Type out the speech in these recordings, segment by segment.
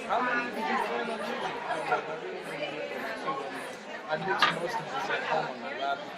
How many did you film on YouTube? I mix most of this at home on my laptop.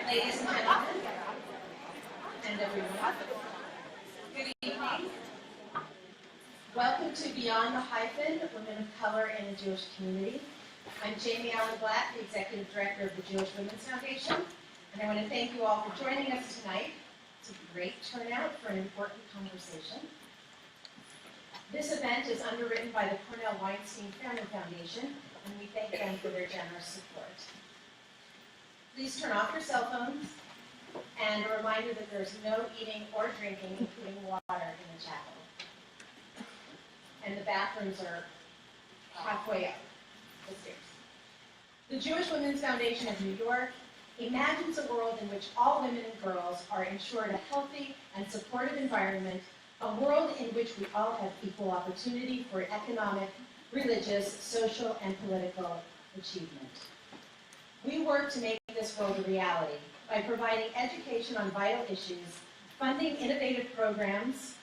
Ladies and gentlemen, and everyone, good evening. Welcome to Beyond the Hyphen, Women of Color in the Jewish Community. I'm Jamie Allen Black, the Executive Director of the Jewish Women's Foundation, And I want to thank you all for joining us tonight. It's a great turnout for an important conversation. This event is underwritten by the Cornell Weinstein Family Foundation, and we thank them for their generous support. Please turn off your cell phones, and a reminder that there's no eating or drinking, including water, in the chapel. And the bathrooms are halfway up the stairs. The Jewish Women's Foundation of New York imagines a world in which all women and girls are ensured a healthy and supportive environment, a world in which we all have equal opportunity for economic, religious, social, and political achievement. We work to make this world a reality by providing education on vital issues, funding innovative programs,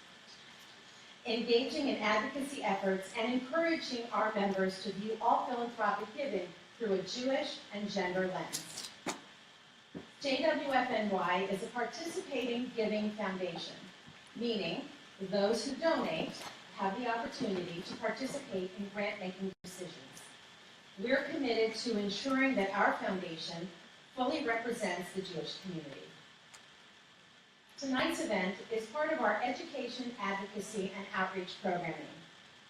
engaging in advocacy efforts, and encouraging our members to view all philanthropic giving through a Jewish and gender lens. JWFNY is a participating giving foundation, meaning those who donate have the opportunity to participate in grant-making decisions. We're committed to ensuring that our foundation fully represents the Jewish community. Tonight's event is part of our education, advocacy, and outreach programming.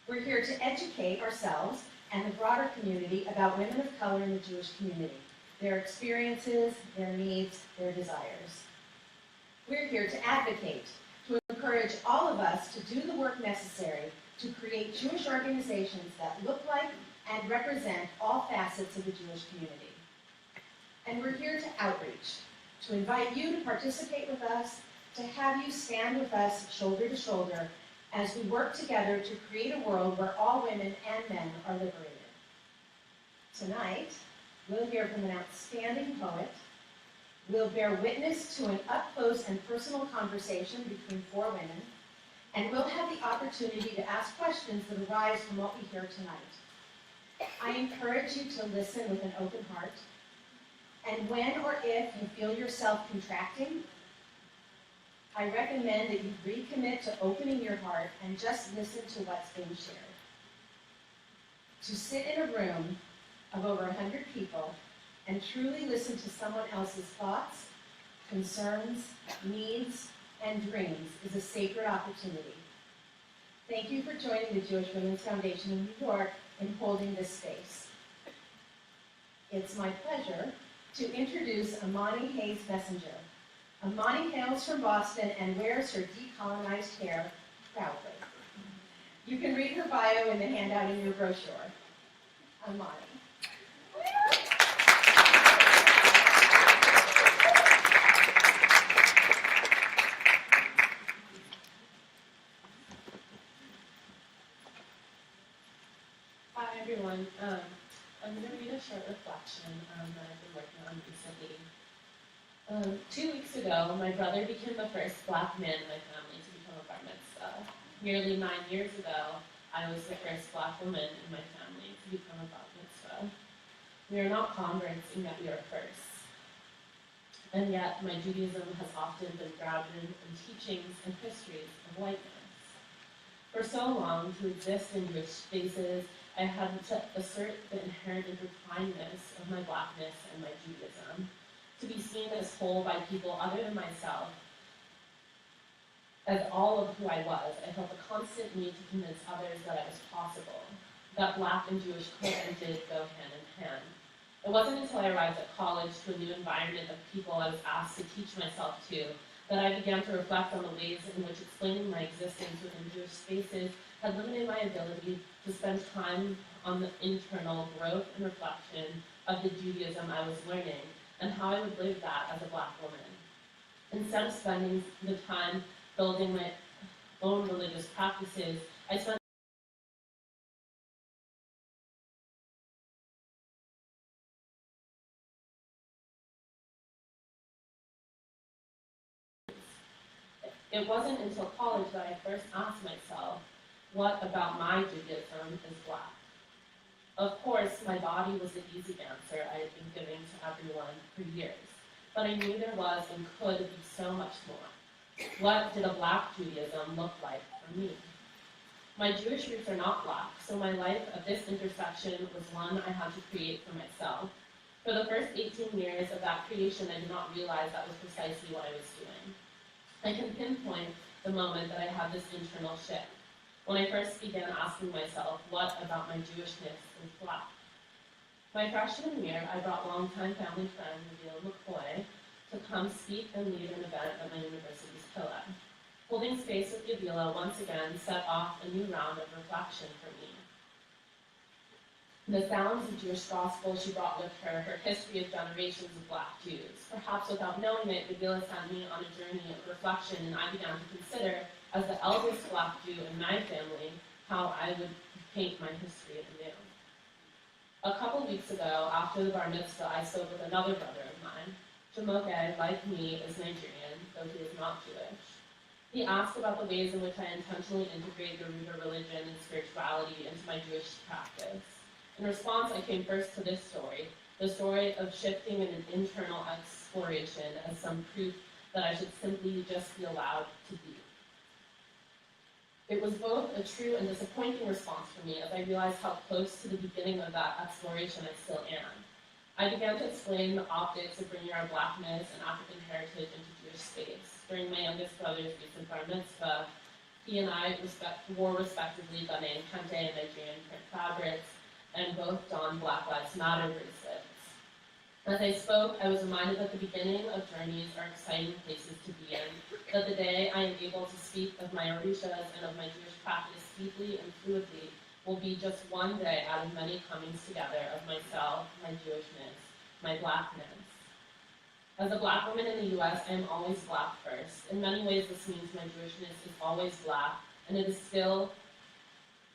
We're here to educate ourselves and the broader community about women of color in the Jewish community, their experiences, their needs, their desires. We're here to advocate, to encourage all of us to do the work necessary to create Jewish organizations that look like and represent all facets of the Jewish community. And we're here to outreach, to invite you to participate with us, to have you stand with us shoulder to shoulder as we work together to create a world where all women and men are liberated. Tonight, we'll hear from an outstanding poet. We'll bear witness to an up-close and personal conversation between four women, and we'll have the opportunity to ask questions that arise from what we hear tonight. I encourage you to listen with an open heart, and when or if you feel yourself contracting, I recommend that you recommit to opening your heart and just listen to what's being shared. To sit in a room of over 100 people and truly listen to someone else's thoughts, concerns, needs, and dreams is a sacred opportunity. Thank you for joining the Jewish Women's Foundation in New York in holding this space. It's my pleasure to introduce Amani Hayes Messenger. Amani hails from Boston and wears her decolonized hair proudly. You can read her bio in the handout in your brochure. Amani. Hi everyone. I'm going to read a short reflection that I've been working on recently. 2 weeks ago, my brother became the first Black man in my family to become a bar mitzvah. Nearly 9 years ago, I was the first Black woman in my family to become a bar mitzvah. We are not converts, and yet we are first. And yet, my Judaism has often been grounded in teachings and histories of whiteness. For so long, to exist in Jewish spaces, I had to assert the inherent intertwinedness of my Blackness and my Judaism, to be seen as whole by people other than myself, as all of who I was. I felt a constant need to convince others that it was possible, that Black and Jewish could and did go hand in hand. It wasn't until I arrived at college to a new environment of people I was asked to teach myself to that I began to reflect on the ways in which explaining my existence within Jewish spaces had limited my ability to spend time on the internal growth and reflection of the Judaism I was learning, and how I would live that as a Black woman. Instead of spending the time building my own religious practices, I spent It wasn't until college that I first asked myself, what about my Judaism is Black? Of course, my body was the easy answer I had been giving to everyone for years, but I knew there was and could be so much more. What did a Black Judaism look like for me? My Jewish roots are not Black, so my life at this intersection was one I had to create for myself. For the first 18 years of that creation, I did not realize that was precisely what I was doing. I can pinpoint the moment that I had this internal shift, when I first began asking myself, what about my Jewishness is Black? My freshman year, I brought longtime family friend, JWFNY McCoy, to come speak and lead an event at my university's Pillow. Holding space with JWFNY once again set off a new round of reflection for me. The sounds of Jewish gospel she brought with her, her history of generations of Black Jews. Perhaps without knowing it, JWFNY sent me on a journey of reflection, and I began to consider, as the eldest Black Jew in my family, how I would paint my history anew. A couple weeks ago, after the bar mitzvah, I spoke with another brother of mine. Jamoke, like me, is Nigerian, though he is not Jewish. He asked about the ways in which I intentionally integrate Yoruba religion and spirituality into my Jewish practice. In response, I came first to this story, the story of shifting in an internal exploration as some proof that I should simply just be allowed to be. It was both a true and disappointing response for me as I realized how close to the beginning of that exploration I still am. I began to explain the optics of bringing our Blackness and African heritage into Jewish space. During my youngest brother's recent bar mitzvah, he and I wore respectively Ghanaian kente and Nigerian print fabrics, and both donned Black Lives Matter bracelets. As I spoke, I was reminded that the beginning of journeys are exciting places to be in, that the day I am able to speak of my orishas and of my Jewish practice deeply and fluidly will be just one day out of many comings together of myself, my Jewishness, my Blackness. As a Black woman in the U.S., I am always Black first. In many ways, this means my Jewishness is always Black, and it is still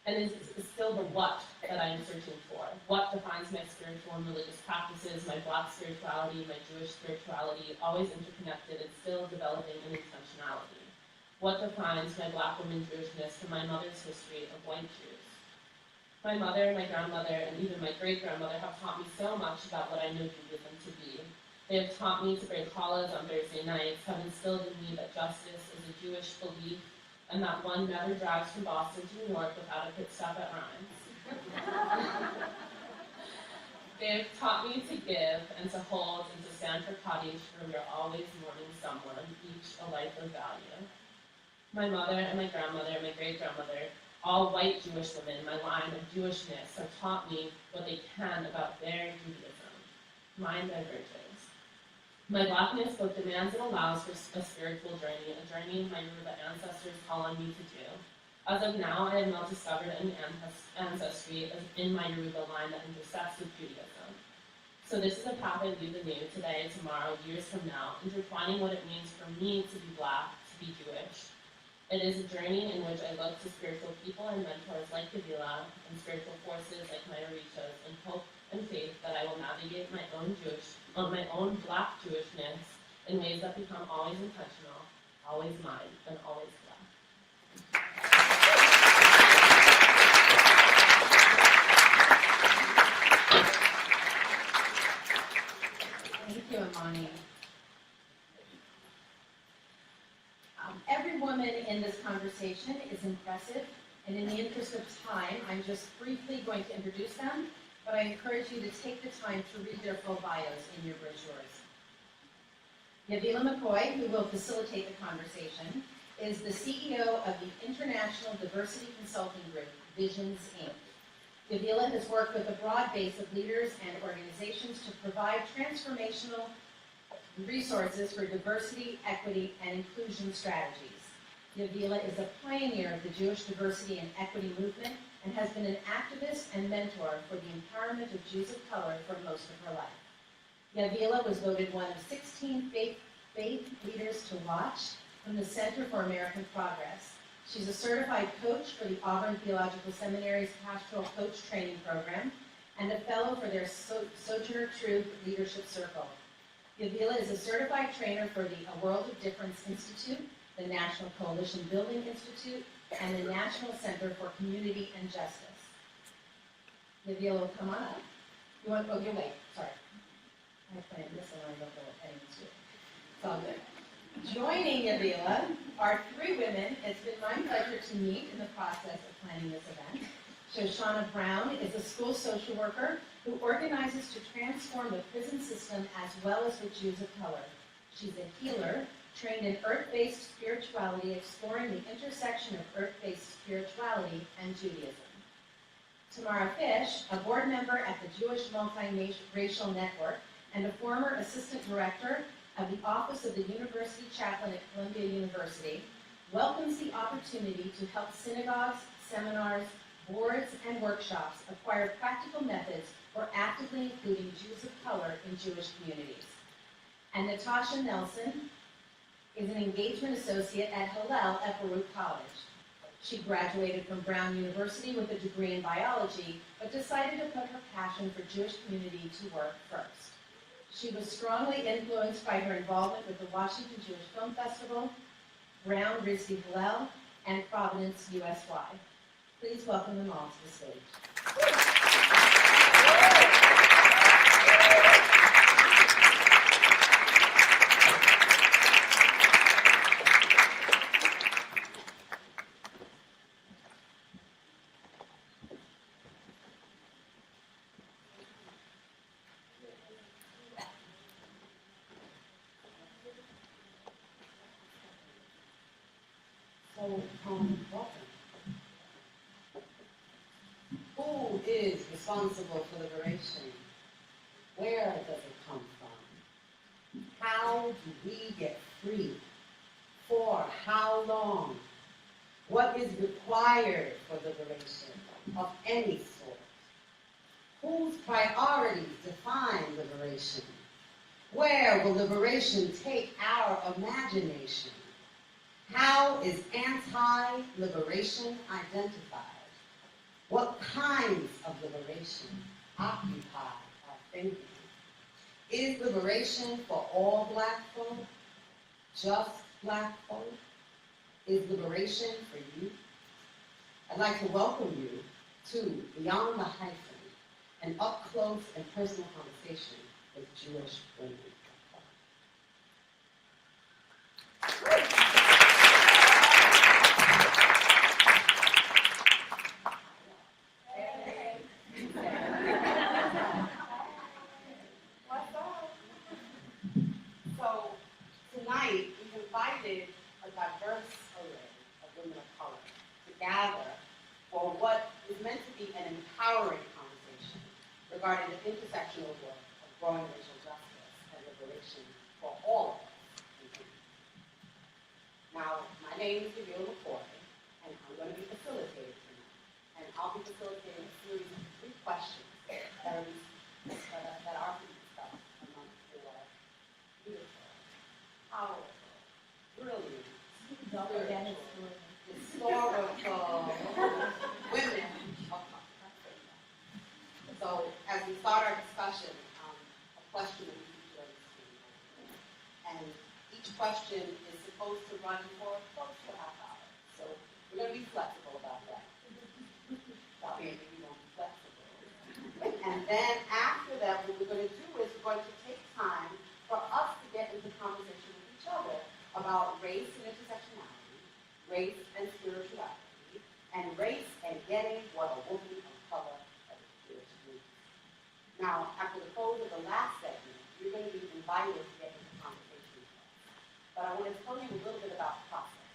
the what that I am searching for. What defines my spiritual and religious practices, my Black spirituality, my Jewish spirituality, always interconnected and still developing in intentionality. What defines my Black woman Jewishness from my mother's history of white Jews? My mother, my grandmother, and even my great-grandmother have taught me so much about what I know Judaism to be. They have taught me to break challahs on Thursday nights, have instilled in me that justice is a Jewish belief, and that one never drives from Boston to New York without a pit stop at Ryan's. They have taught me to give and to hold and to stand for Kaddish, for we are always mourning someone, each a life of value. My mother and my grandmother and my great-grandmother, all white Jewish women, my line of Jewishness, have taught me what they can about their Judaism. Mine diverges. My Blackness both demands and allows for a spiritual journey, a journey my Yoruba ancestors call on me to do. As of now, I have not discovered any ancestry in my Yoruba line that intersects with Judaism. So this is a path I leave anew today, tomorrow, years from now, intertwining what it means for me to be Black, to be Jewish. It is a journey in which I look to spiritual people and mentors like JWFNY and spiritual forces like my orishas in hope and faith that I will navigate my own Black Jewishness in ways that become always intentional, always mine, and always Black. Thank you, Imani. Every woman in this conversation is impressive, and in the interest of time, I'm just briefly going to introduce them, but I encourage you to take the time to read their full bios in your brochures. JWFNY McCoy, who will facilitate the conversation, is the CEO of the International Diversity Consulting Group, Visions, Inc. JWFNY has worked with a broad base of leaders and organizations to provide transformational resources for diversity, equity, and inclusion strategies. JWFNY is a pioneer of the Jewish diversity and equity movement and has been an activist and mentor for the empowerment of Jews of color for most of her life. JWFNY was voted one of 16 faith leaders to watch from the Center for American Progress. She's a certified coach for the Auburn Theological Seminary's Pastoral Coach Training Program and a fellow for their Sojourner Truth Leadership Circle. JWFNY is a certified trainer for the A World of Difference Institute, the National Coalition Building Institute, and the National Center for Community and Justice. JWFNY will come on up. You want, oh, you wait, sorry. I planned this and I don't know what heading to. It's all good. Joining JWFNY are three women it's been my pleasure to meet in the process of planning this event. Shoshana Brown is a school social worker who organizes to transform the prison system as well as the Jews of color. She's a healer, trained in earth-based spirituality, exploring the intersection of earth-based spirituality and Judaism. Tamara Fish, a board member at the Jewish Multiracial Network and a former assistant director of the Office of the University Chaplain at Columbia University, welcomes the opportunity to help synagogues, seminars, boards, and workshops acquire practical methods for actively including Jews of color in Jewish communities. And Natasha Nelson is an engagement associate at Hillel at Baruch College. She graduated from Brown University with a degree in biology, but decided to put her passion for Jewish community to work first. She was strongly influenced by her involvement with the Washington Jewish Film Festival, Brown RISD Hillel, and Providence USY. Please welcome them all to the stage. Welcome. Who is responsible for liberation? Where does it come from? How do we get free? For how long? What is required for liberation of any sort? Whose priorities define liberation? Where will liberation take our imagination? How is anti-liberation identified? What kinds of liberation occupy our thinking? Is liberation for all Black folk? Just Black folk? Is liberation for you? I'd like to welcome you to Beyond the Hyphen, an up-close and personal conversation with Jewish women. Regarding the intersectional work of growing racial justice and liberation for all of us. Now, my name is Gabrielle McCoy, and I'm going to be facilitating tonight. And I'll be facilitating a series of 3 questions that are discussed among 4 beautiful, powerful, brilliant, historical women of color. So, as we start our discussion, a question will be featured on the screen. And each question is supposed to run for close to a half hour. So, we're going to be flexible about that. Maybe we won't be flexible. And then after that, what we're going to do is we're going to take time for us to get into conversation with each other about race and intersectionality, race and spirituality, and race and getting what a woman of color. Now, after the close of the last segment, you're going to be invited to get into conversation with us. But I want to tell you a little bit about process.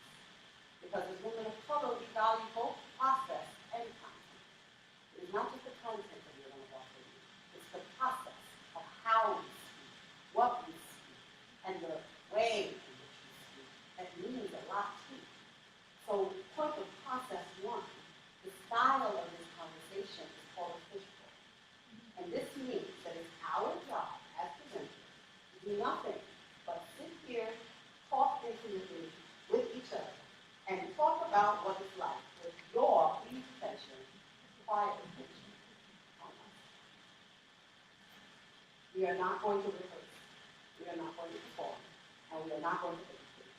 Because as women of color, we value both process and content. It is not just the content that we're going to offer you. It's the process of how we speak, what we speak, and the way in which we speak. That means a lot too. So, point of process 1, the style of this conversation is called official. And this means that it's our job as presenters to do nothing but sit here, talk intimately with each other, and talk about what it's like with your please attention, quiet attention on us. We are not going to rehearse. We are not going to perform. And we are not going to educate.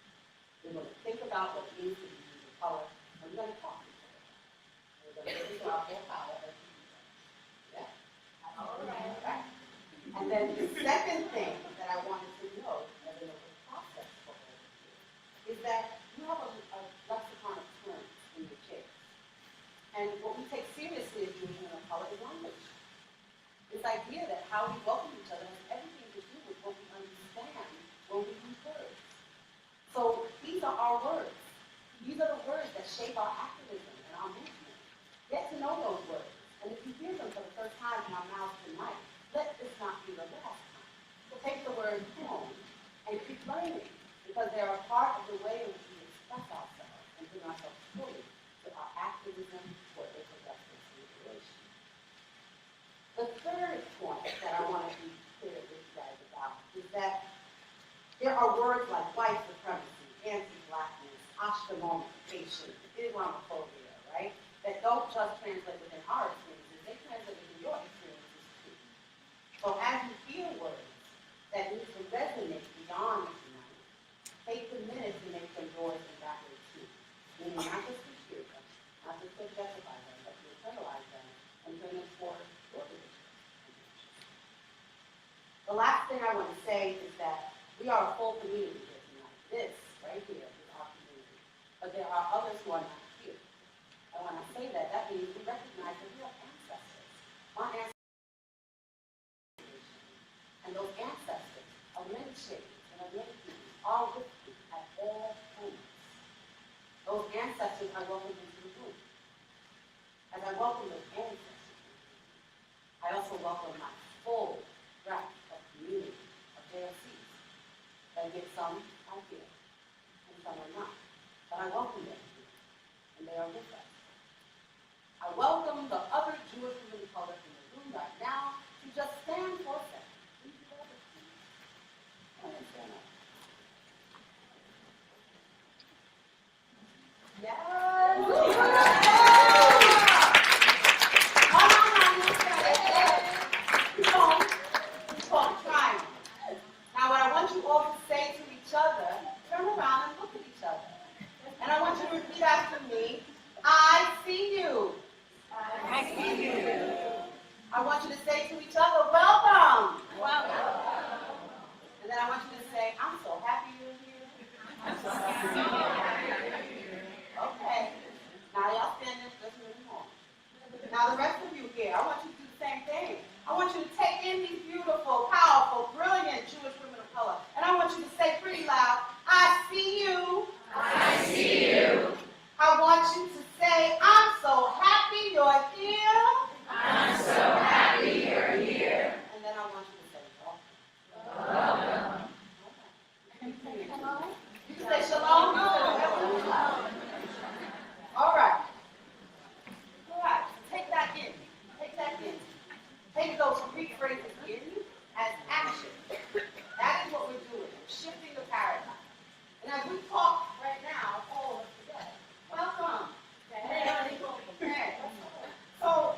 We're going to think about what it means to be Jews of color, and we're going to talk to each other. We're going to get into our full power. All right. And then the second thing that I wanted to note as an open process for all of you is that you have a lexicon of terms in your chair. And what we take seriously as Jewish women of color is language. This idea that how we welcome each other has everything to do with what we understand when we use words. So these are our words. These are the words that shape our activism and our movement. Get to know those words. And if you hear them for the first time in our mouths tonight, let this not be the last time. So take the word home and keep learning, because they're a part of the way in which we express ourselves and bring ourselves fully to our activism for a productive liberation. The third point that I want to be clear with you guys about is that there are words like white supremacy, anti-blackness, ostracification, Islamophobia, right? That don't just translate within our experiences, they translate within your experiences too. So as you hear words that need to resonate beyond tonight, take the minute to make them yours in that way too. Meaning not just to hear them, not just to objectify them, but to internalize them and bring them forward your position. The last thing I want to say is that we are a full community here tonight. This right here is our community. But there are others who are not here. And when I say that, that means we recognize that we have ancestors. Our ancestors, and those ancestors of many shades and of many people are with you at all times. Those ancestors I welcome into the room. As I welcome those ancestors, I also welcome my full breadth of community of JFCs. That get some out here, and some are not. But I welcome them here, and they are with us. I welcome the other Jewish women of color in the room right now to just stand for a second. Please do that with me. Go ahead and stand up. Yes! Keep on trying. Now what I want you all to say to each other, turn around and look at each other. And I want you to repeat after me, I see you. I see you. I want you to say to each other, welcome. Welcome. And then I want you to say, I'm so happy you're here. I'm so happy you're here. Okay. Now y'all stand there just a little more. Now the rest of you here, I want you to do the same thing. I want you to take in these beautiful, powerful, brilliant Jewish women of color. And I want you to say pretty loud, I see you. I see you. I want you to say, I'm so happy you're here. I'm so happy you're here. And then I want you to say, welcome. Welcome. You can say shalom. All right. All right. Take that in. Take that in. Take those Greek phrases in as action. That is what we're doing. Shifting the paradigm. And as we talk right now, all of us together. Welcome. Okay. So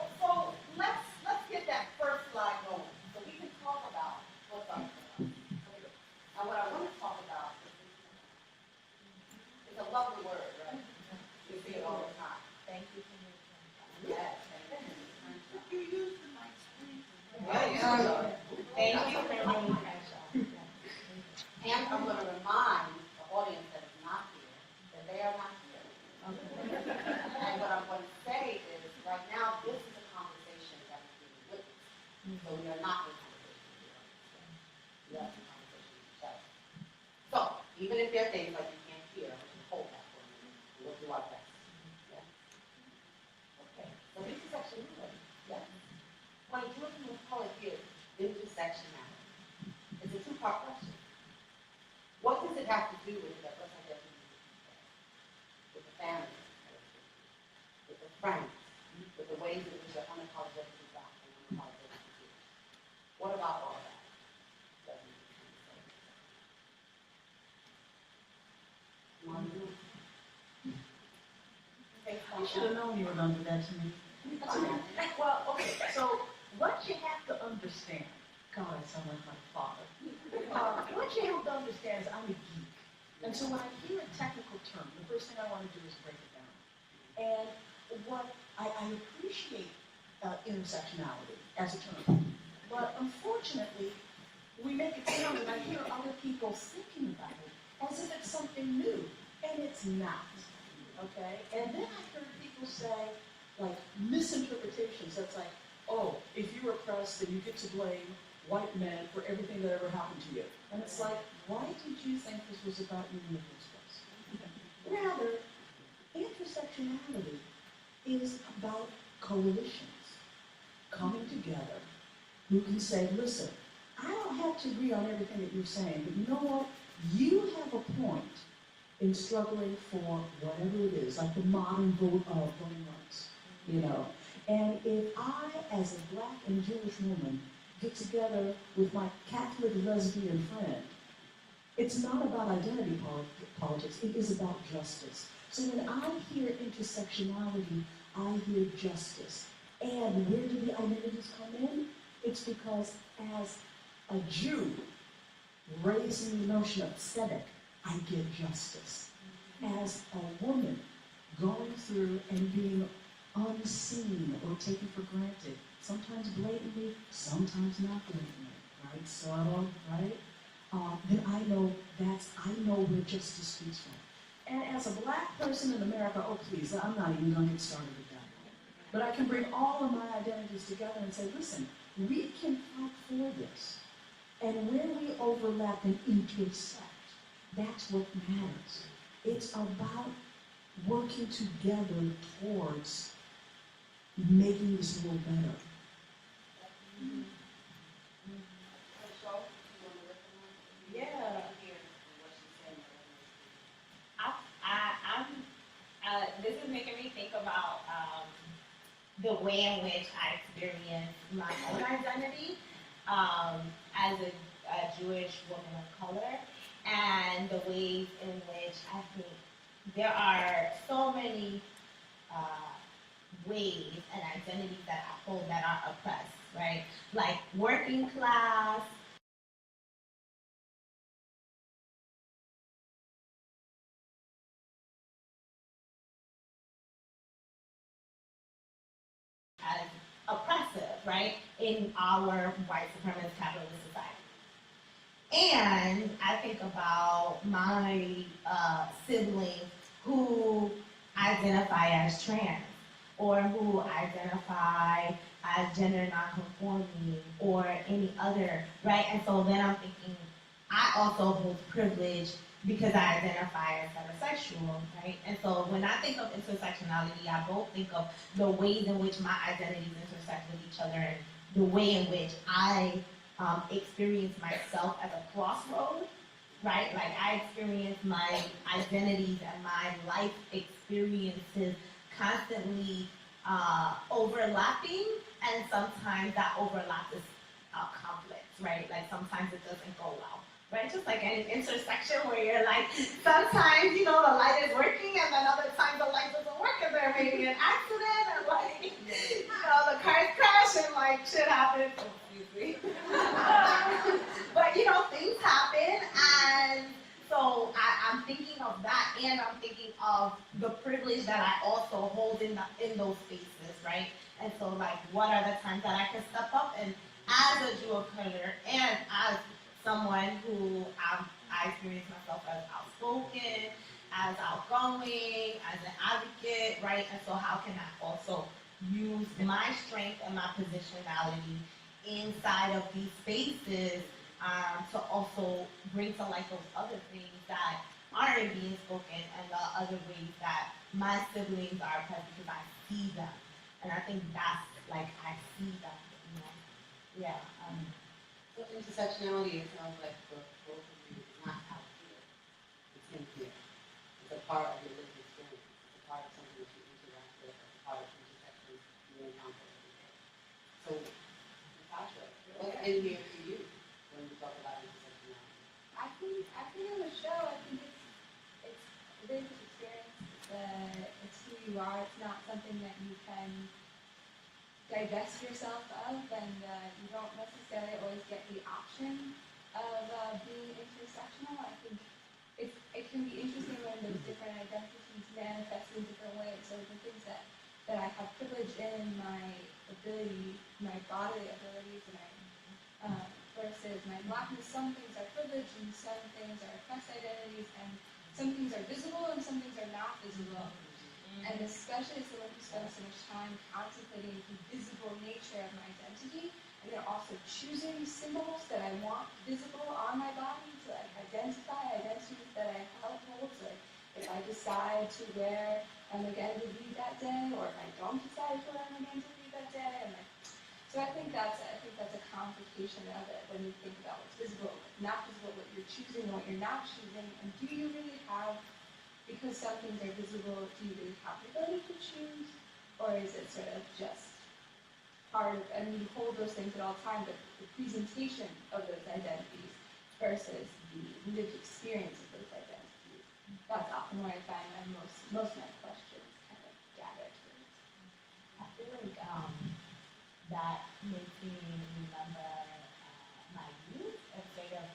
let's get that first slide going so we can talk about what's up for us. And what I want to talk about is a lovely word, right? You see it all the time. Thank you for your time. Yes. You use the mic screen. Thank you. And I'm going to remind the audience that is not here that they are not here. And what I'm going to say is, right now, this is a conversation that is being witnessed. So we are not in conversation here. We are in conversation with each other. So, even if there are things like you can't hear, we can hold that for a minute. We'll do our best. Yeah? Okay. So intersectionality. Yes. When a Jewish woman of color hears intersectionality, it's a two-part question. What does it have to do with the with the family, with the friends, with the ways in which you're unapologetically black and unapologetically Jewish? What about all that? I should have known you were going to do that to me. Well, okay, so what you have to understand, God, I sound like my father. What you have to understand is I'm a geek. And so when I hear a technical term, the first thing I want to do is break it down. And what I appreciate intersectionality as a term. But unfortunately, we make it sound, and I hear other people thinking about it as if it's something new. And it's not. Okay? And then I heard people say, like misinterpretations. That's like, oh, if you're oppressed, then you get to blame white men for everything that ever happened to you. And it's like, why did you think this was about you in the first place? Rather, intersectionality is about coalitions coming together who can say, listen, I don't have to agree on everything that you're saying, but you know what? You have a point in struggling for whatever it is, like the modern voting rights, you know. And if I, as a black and Jewish woman, get together with my Catholic lesbian friend, it's not about identity politics, it is about justice. So when I hear intersectionality, I hear justice. And where do the identities come in? It's because as a Jew raising the notion of tzedek, I get justice. As a woman going through and being unseen or taken for granted, sometimes blatantly, sometimes not blatantly, right? Subtle, right? Then I know where justice speaks from. And as a black person in America, oh please, I'm not even going to get started with that. But I can bring all of my identities together and say, listen, we can fight for this. And where we overlap and intersect, that's what matters. It's about working together towards making this world better. Yeah. This is making me think about the way in which I experience my own identity as a Jewish woman of color, and the ways in which I think there are so many ways and identities that I hold that are oppressed, right? Like working class, as oppressive, right, in our white supremacist capitalist society. And I think about my siblings who identify as trans, or who identify as gender nonconforming, or any other, right? And so then I'm thinking, I also hold privilege because I identify as heterosexual, right? And so when I think of intersectionality, I both think of the ways in which my identities intersect with each other, and the way in which I experience myself as a crossroad, right? Like I experience my identities and my life experiences constantly overlapping, and sometimes that overlap is conflict, right? Like sometimes it doesn't go well. Right, just like any intersection where you're like, sometimes, you know, the light is working and then other times the light doesn't work and there may be an accident and like, you know, the cars crash and like shit happens. Excuse me. But, you know, things happen, and so I'm thinking of that, and I'm thinking of the privilege that I also hold in those spaces, right? And so like, what are the times that I can step up and as a Jew of color and as someone who I experience myself as outspoken, as outgoing, as an advocate, right? And so how can I also use my strength and my positionality inside of these spaces to also bring to light those other things that aren't being spoken, and the other ways that my siblings are oppressed because I see them. And I think that's like, I see them, you know? Yeah. So intersectionality, it sounds like for both of you, is not out here. It's in here. It's a part of your lived experience. It's a part of something that you interact with. It's a part of intersections you encounter every day. So, Natasha, what's in here for you when we talk about intersectionality? I think on the show, I think it's a lived experience. It's who you are. It's not something that you can divest yourself of, and you don't necessarily always get the option of being intersectional. I think it can be interesting when those different identities manifest in different ways. So the things that I have privilege in, my ability, my bodily abilities, and versus my blackness, some things are privilege and some things are oppressed identities, and some things are visible and some things are not visible. And especially as someone who spends so much time contemplating the visible nature of my identity, and then also choosing symbols that I want visible on my body to like identify identities that I hold. So like, if I decide to wear a magenta bead that day, or if I don't decide to wear a magenta bead that day, and like, so I think that's a complication of it when you think about what's visible, not visible, what you're choosing, and what you're not choosing, and do you really have, because some things are visible, do you really have the ability to choose, or is it sort of just part of, I mean, you hold those things at all times, but the presentation of those identities versus the lived experience of those identities, that's often where I find most of my questions kind of gather towards. I feel like that makes me remember my youth and sort of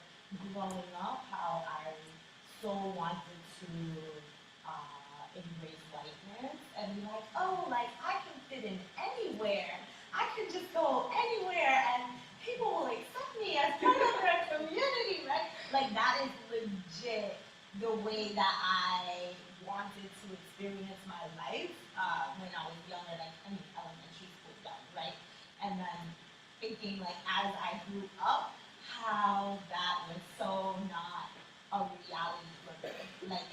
growing up, how I so wanted to embrace whiteness and be like, oh, like I can fit in anywhere. I can just go anywhere and people will accept me as part of their community, right? Like that is legit the way that I wanted to experience my life when I was younger, like I mean elementary school young, right? And then thinking like as I grew up, how that was so not a reality for me. Like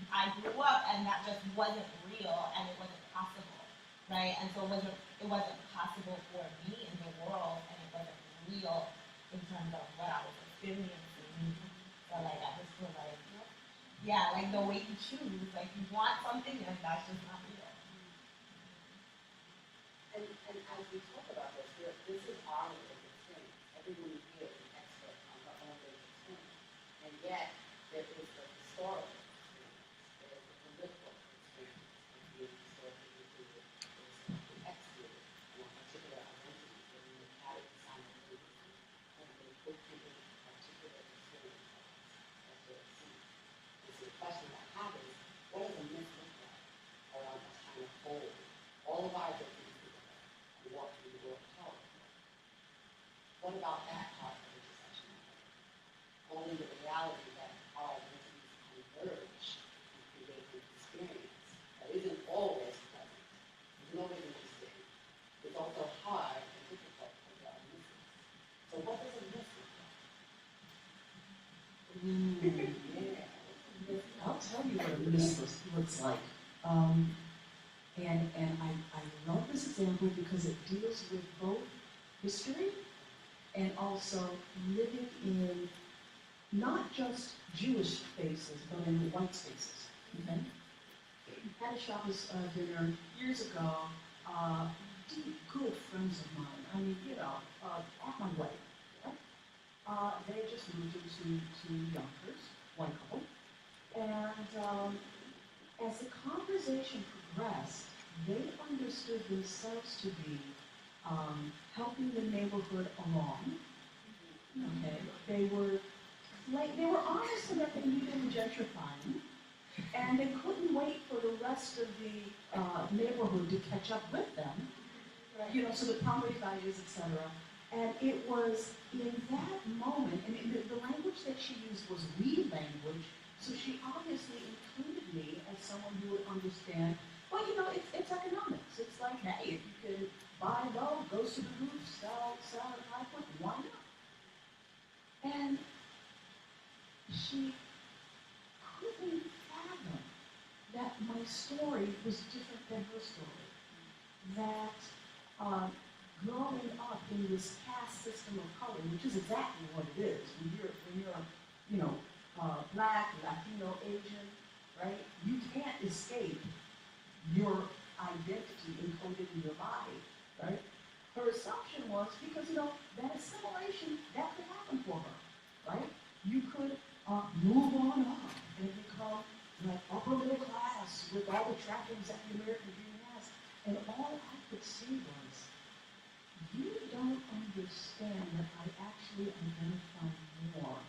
I grew up and that just wasn't real and it wasn't possible, right? And so it wasn't possible for me in the world and it wasn't real in terms of what I was experiencing. So like I just feel like, yeah, like the way you choose, like you want something and that's just not real. And as we talk about this, this is our lived experience. Everyone here is an expert on their own lived experience. And yet, there is the historical experience, there is the political experience of being historically included, there is the excluded, and a particular identity that we may carry simultaneously. And they both give a particular experience as we're seeing. And so the question that I have is, what does a myth look like around us trying to hold all of our identities and walk through the world powerfully? What about that part of intersectionality? Only the reality that our identities converge and create an experience that isn't always present, isn't always interesting. It's also hard and difficult because there are misses. So what does a myth look like? Yeah. I'll tell you what a miss looks like. And I love this example because it deals with both history and also living in not just Jewish spaces, but in white spaces. Okay? Had a Shabbos dinner years ago. Deep, good friends of mine. I mean, you know, at my wedding. Right? They just moved into Yonkers, one couple. And as the conversation progressed, they understood themselves to be helping the neighborhood along. Okay, they were honest about they needed gentrifying, and they couldn't wait for the rest of the neighborhood to catch up with them. You know, so the property values, etc. And it was in that moment, and the language that she used was we language. So she obviously included me as someone who would understand, well, you know, it's economics. It's like, hey, if you can buy low, go to the roof, sell at high point, why not? And she couldn't fathom that my story was different than her story. That growing up in this caste system of color, which is exactly what it is, when you're you know, Black, Latino, Asian, right? You can't escape your identity encoded in your body, right? Her assumption was because, you know, that assimilation, that could happen for her, right? You could move on up and become like upper middle class with all the trappings that the American dream has. And all I could see was, you don't understand that I actually identify more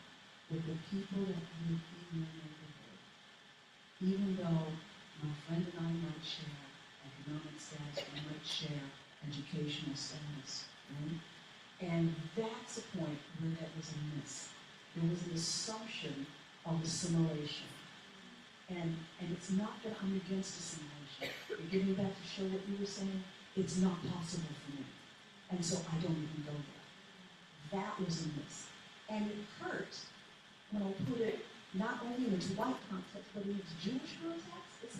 with the people that live in your neighborhood. Even though my friend and I might share economic status, we might share educational status, right? And that's a point where that was a miss. There was an assumption of assimilation. And it's not that I'm against assimilation. You're getting back to show what you were saying. It's not possible for me. And so I don't even go there. That was a miss. And it hurt when I put it not only into white context, but in its Jewish context. It's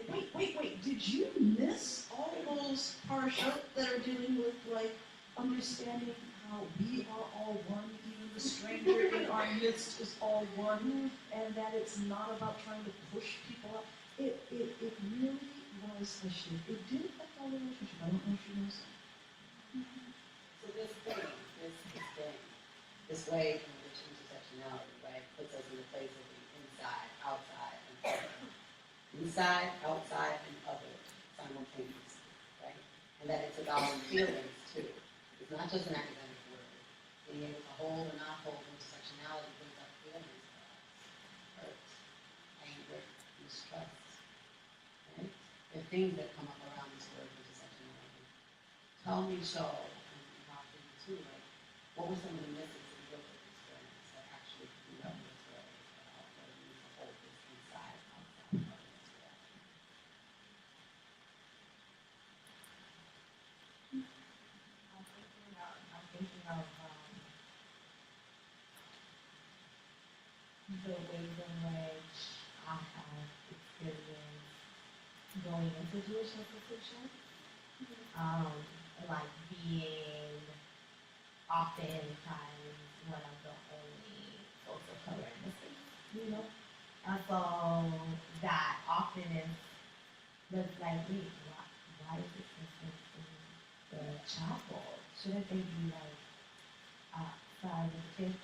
like, wait, did you miss all those parashot that are dealing with like understanding how we are all one, even the stranger in our midst is all one, and that it's not about trying to push people up. It really was a shift. It did affect our relationship. I don't know if you know so. So this way in which intersectionality, right, puts us in the place of the inside, outside, and other. Inside, outside, and other simultaneously, right? And that it's about feelings too. It's not just an academic word. Being able to hold or not hold intersectionality brings up feelings for us. Hurt, anger, mistrust, right? There are things that come up around this word intersectionality. Tell me so, and talk to you too, like, what were some of the misses in your lived experience that actually you have this way about what it means to hold this inside, outside, other as well? I'm thinking of the ways in which I have experienced going into Jewish institutions, like being oftentimes one of the only folks of color in the space, you know? And so that often is just like, wait, why is this instance in the chapel? Shouldn't they be like outside with the kids?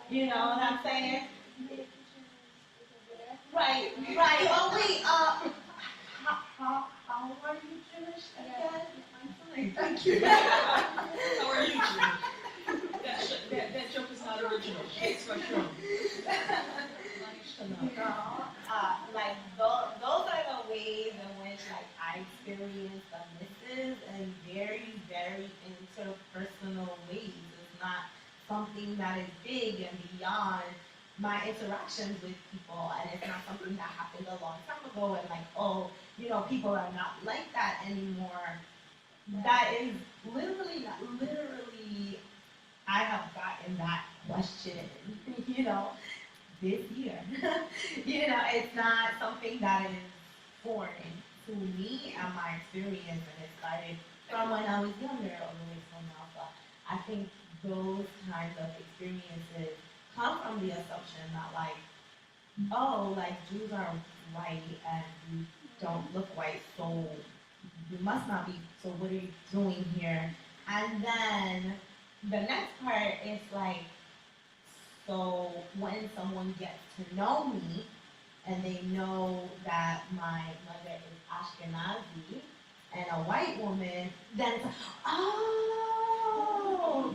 You know what I'm saying? Right. Oh wait, how are you Jewish again? I'm fine, thank you. How are you, Jimmy? That joke is not original. It's for sure. Like those are the ways in which like I experience the misses in very, very interpersonal ways. It's not something that is big and beyond my interactions with people, and it's not something that happened a long time ago and like, oh, you know, people are not like that anymore. That is literally, I have gotten that question, you know, this year. You know, it's not something that is foreign to me and my experience, and it started from when I was younger all the way till now. So I think those kinds of experiences come from the assumption that like, oh, like Jews are white and you don't look white, so you must not be, so what are you doing here? And then the next part is like, so when someone gets to know me and they know that my mother is Ashkenazi and a white woman, then it's like, oh,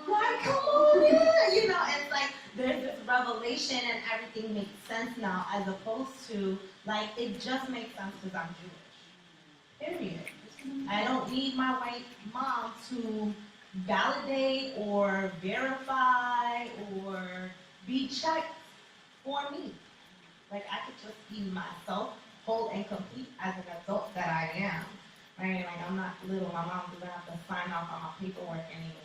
like, come on in, you know, it's like there's this revelation and everything makes sense now, as opposed to like it just makes sense because I'm Jewish. Period. I don't need my white mom to validate or verify or be checked for me. Like I could just be myself, whole and complete as an adult that I am. Right? Like I'm not little. My mom doesn't have to sign off on my paperwork anymore.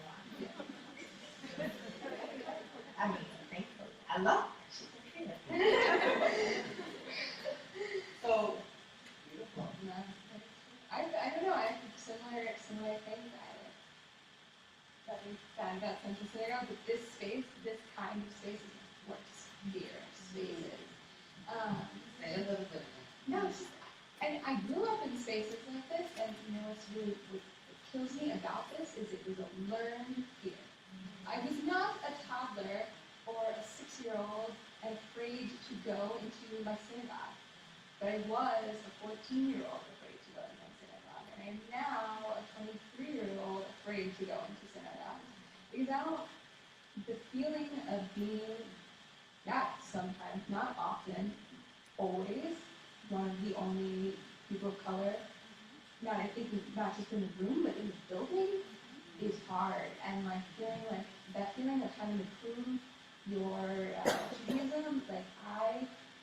I mean, thankfully, I love her. She's a kid. So, beautiful. I don't know, I have similar things that we found about Central Synagogue, but this kind of space is works here, spaces. Say a little bit. No, it's just, and I grew up in spaces like this, and you know what's really, what kills me about this is it was a learned fear. I was not a toddler or a 6-year-old and afraid to go into my synagogue, but I was a 14-year-old afraid to go into my synagogue, and I am now a 23-year-old afraid to go into synagogue. Because I don't, the feeling of being, not sometimes, not often, always, one of the only people of color, not I think not just in the room, but in the building, is hard. And like feeling like that feeling of having to prove your Judaism. Like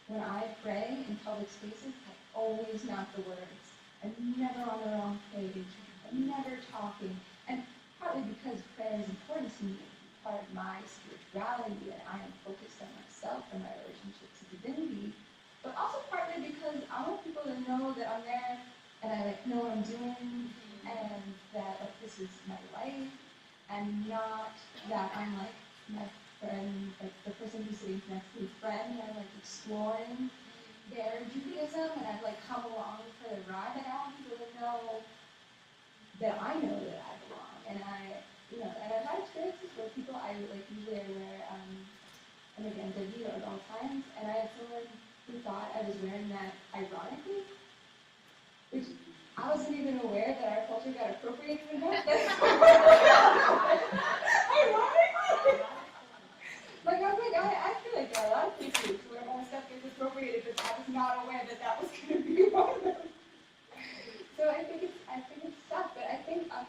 when I pray in public spaces, I always mouth the words. I'm never on the wrong page. I'm never talking. And partly because prayer is important to me, part of my spirituality, and I am focused on myself and my relationship to divinity, but also partly because I want people to know that I'm there and I like know what I'm doing and that like this is my life and not that I'm like my friend, like the person who's sitting next to me's friend, and I'm like exploring their Judaism and I've like come along for the ride. Like I want people to know that I know that I belong, and and I've had experiences where people usually I wear and again David at all times, and I had someone who thought I was wearing that ironically, which I wasn't even aware that our culture got appropriated in that. Ironically. Like I was like, I feel like there are a lot of places where my stuff gets appropriated, but I was not aware that that was going to be one of them. So I think it's tough, but I think I've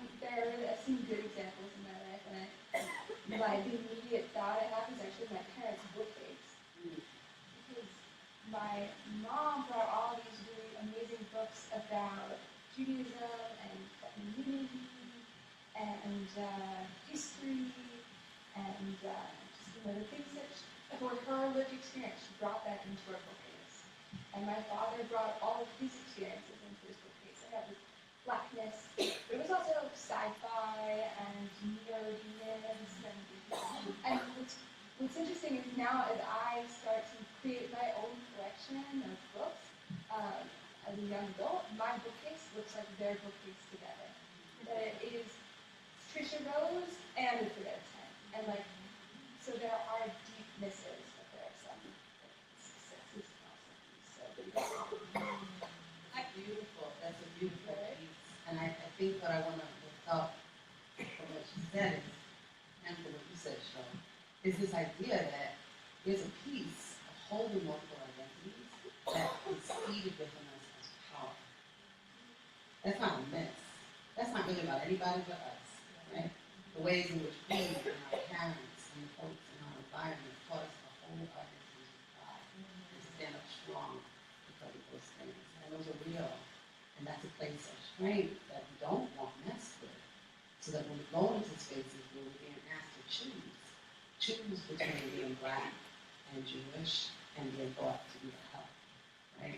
seen good examples in my life, and the immediate thought I have is actually my parents' bookcase, because my mom brought all these really amazing books about Judaism and community and history and just the things that were her lived experience. She brought that into her bookcase, and my father brought all of his experiences into his bookcase. That was blackness, but it was also sci-fi and nerdiness and what's interesting is now as I start to create my own collection of books, as a young adult, my bookcase looks like their bookcase together. That it is Trisha Rose and it's Red 10. And so there are deep misses, but there are some successes also. So That's beautiful. That's a beautiful piece. And I think what I want to lift up from what you said is, and from what you said, Cheryl, is this idea that there's a piece of holding multiple identities that is seated within us as power. That's not a myth. That's not really about anybody but us, right? The ways in which we and our parents and the folks in our environment taught us to hold our identities with pride and stand up strong because of those things. And those are real. And that's a place of strength that we don't want messed with. So that when we go into spaces where we're being asked to choose between being Black and Jewish and being thought to be the help, right?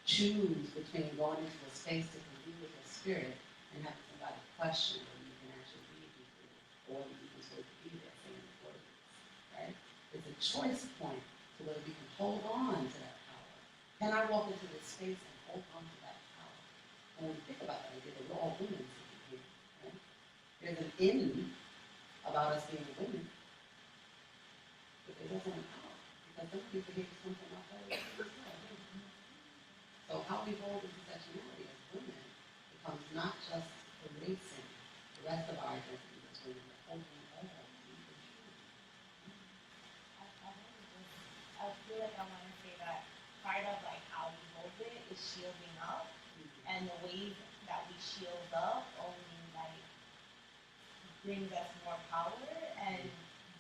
Choose between going into a space to be with your spirit and having somebody question whether you can actually be deeply or whether you can sort of be there saying the words, right? It's a choice point to whether we can hold on to that power. Can I walk into this space and hold on to that power? And when we think about that idea that we're all women sitting here, right? There's an in about us being women, but there wasn't an out, because some people behave something like that as well. So how we hold intersectionality as women becomes not just erasing the rest of our identity, but we're holding all deep and true. I feel like I want to say that part of like how we hold it is shielding up, and the ways that we shield up only like brings us more power and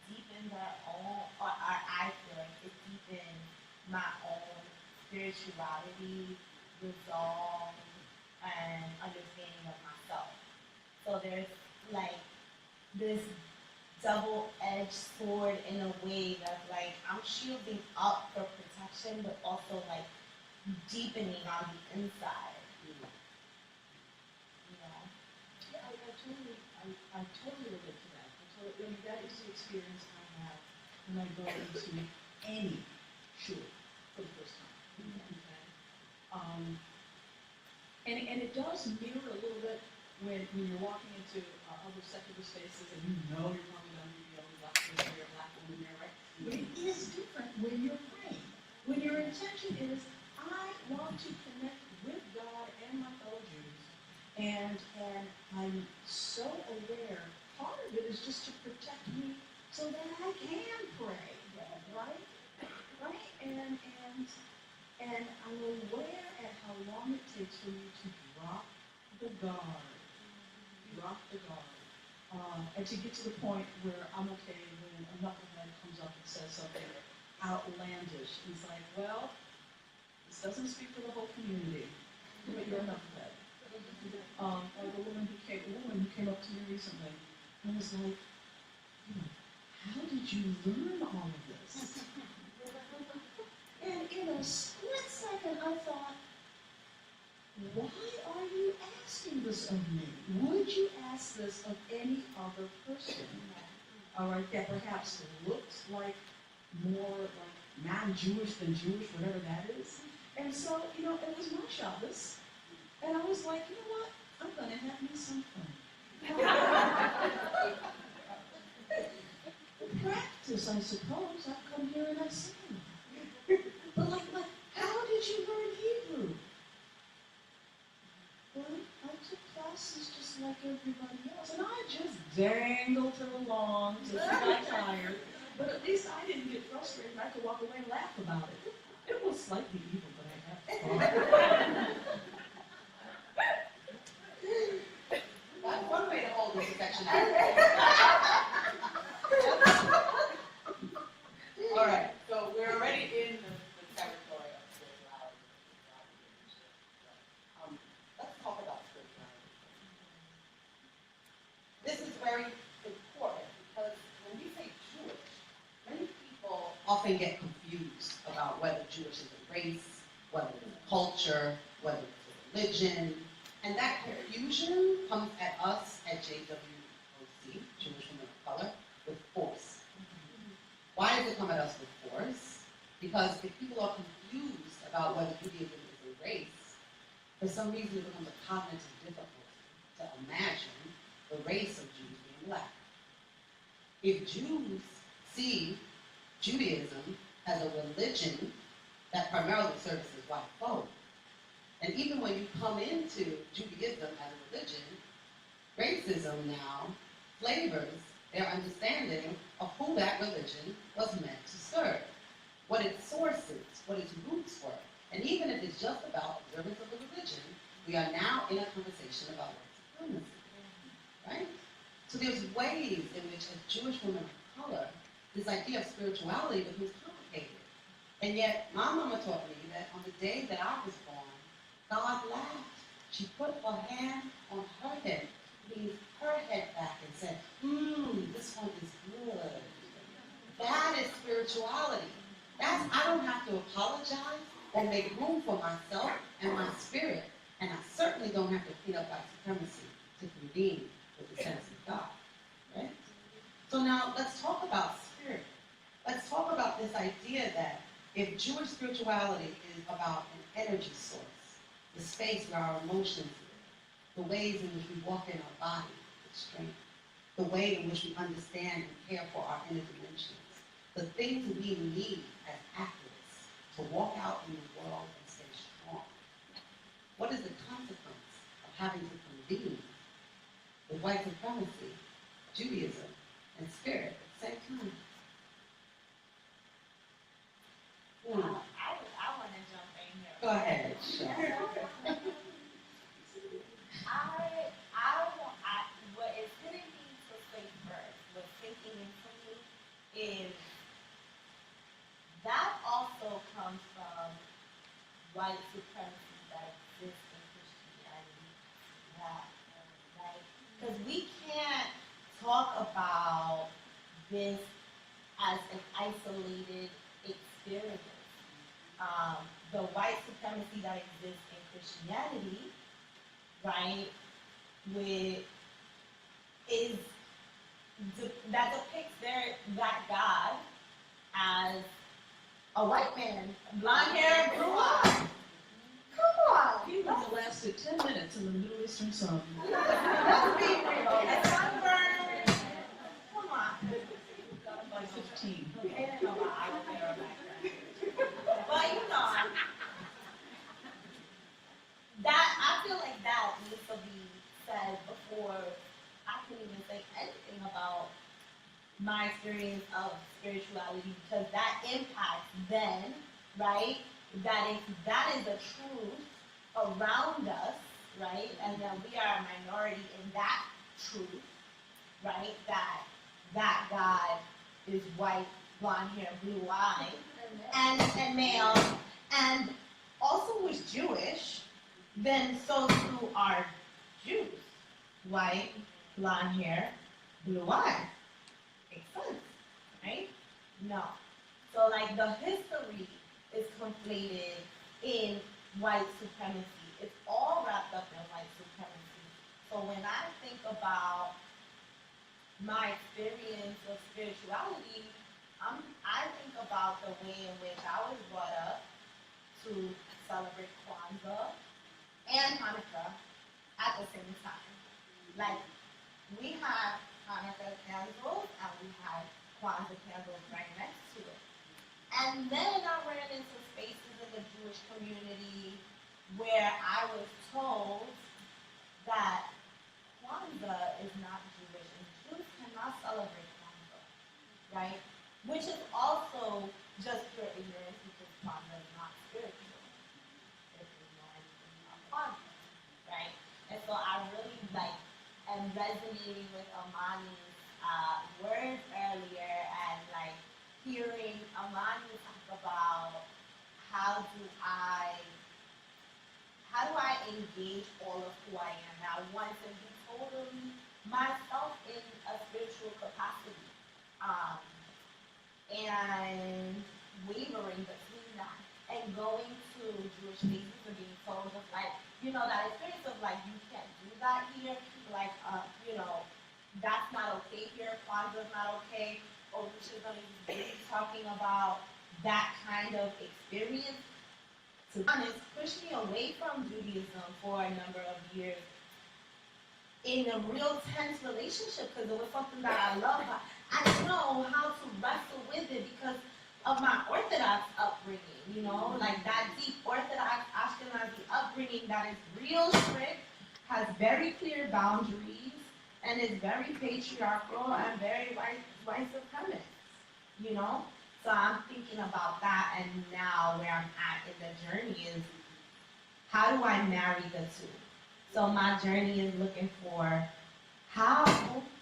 deepens our own, or I feel like it deepens my own spirituality, resolve, and understanding of myself. So there's like this double-edged sword in a way that's like I'm shielding up for protection, but also like deepening on the inside. You know? Yeah, I totally relate to that. That is the experience I have when I go into any shul for the first time. Okay? And it does mirror a little bit when you're walking into other secular spaces and you know you're coming down the black woman there, black woman there, right? But it is different when you're praying. When your intention is, I want to connect with God and my fellow Jews, and I'm so aware, part of it is just to protect me so that I can pray, right? Right? And I'm aware at how long it takes for me to drop the guard. Drop the guard. And to get to the point where I'm okay when a knucklehead comes up and says something outlandish. He's like, well, this doesn't speak for the whole community, but you're a knucklehead. Or the woman who came up to me recently and was like, how did you learn all of this? And in a split second, I thought, why are you asking this of me? Would you ask this of any other person? All right, that perhaps looks like more like non-Jewish than Jewish, whatever that is. And so, it was my Shabbos. And I was like, you know what? I'm going to have me some fun. Practice, I suppose. I've come here and I've seen it. But like, how did you learn Hebrew? Well, I took classes just like everybody else, and I just dangled along till I got tired. But at least I didn't get frustrated, and I could walk away and laugh about it. It was slightly evil, but I had fun. That's one way to hold this section. All right, so we're already in the territory of spirituality. Let's talk about spirituality. This is very important because when we say Jewish, many people often get confused about whether Jewish is a race, whether it's a culture, whether it's a religion, and that confusion comes at us at JWFNY, Jewish Women of Color, with force. Why does it come at us with force? Because if people are confused about whether Judaism is a race, for some reason it becomes a cognitive difficulty to imagine the race of Jews being black. If Jews see Judaism as a religion that primarily services white folk, and even when you come into Judaism as a religion, racism now flavors their understanding of who that religion was meant to serve, what its sources, what its roots were. And even if it's just about observance of the religion, we are now in a conversation about white supremacy, right? So there's ways in which as Jewish women of color, this idea of spirituality becomes complicated. And yet, my mama taught me that on the day that I was born, God laughed. She put her hand on her head, leaned her head back and said, this one is good. That is spirituality. I don't have to apologize or make room for myself and my spirit. And I certainly don't have to clean up white supremacy to convene with the sense of God. Right? So now let's talk about spirit. Let's talk about this idea that if Jewish spirituality is about an energy source, the space where our emotions live, the ways in which we walk in our body with strength, the way in which we understand and care for our inner dimensions, the things we need as activists to walk out in the world and stay strong. What is the consequence of having to convene with white supremacy, Judaism, and spirit at the same time? I want to jump in here. Go ahead, Sean. What is hitting me to think first, what's sinking into me, is that also comes from white supremacy that exists in Christianity. Right? Because we can't talk about this as an isolated experience. The white supremacy that exists in Christianity, right, that depicts that God as a white man, blonde hair, blue eyes. Come on, He was lasted 10 minutes in the Middle Eastern sun. let's be real. Let's not burn. Come on. By 15. Okay, I don't know about out there or back there. But that I feel like that needs to be said before I can even say anything about my experience of spirituality, because that impacts then, right? That is the truth around us, right? And then we are a minority in that truth, right? That God is white, blonde hair, blue eye, and male, and also was Jewish, then so too are Jews. White, blonde hair, blue eye. Makes sense, right? No. So like the history is conflated in white supremacy. It's all wrapped up in white supremacy. So when I think about my experience of spirituality, I think about the way in which I was brought up to celebrate Kwanzaa and Hanukkah at the same time. Like, we had Hanukkah candles and we had Kwanzaa candles right next to it. And then I ran into spaces in the Jewish community where I was told that Kwanzaa is not Jewish and Jews cannot celebrate Kwanzaa, right? Which is also just pure ignorance because Kwanzaa is not spiritual. If you know anything about Kwanzaa, right? And so I really am resonating with Amani's words earlier and hearing Amani talk about how do I engage all of who I am now once and be totally myself in a spiritual capacity. And wavering between that and going to Jewish spaces and being told of that experience of you can't do that here, that's not okay here, Kwanzaa's not okay, or we should be talking about that kind of experience. To be honest, pushed me away from Judaism for a number of years in a real tense relationship because it was something that I love. I didn't know how to wrestle with it because of my Orthodox upbringing, that deep Orthodox Ashkenazi upbringing that is real strict, has very clear boundaries, and is very patriarchal and very white supremacist, So I'm thinking about that, and now where I'm at in the journey is, how do I marry the two? So my journey is looking for how,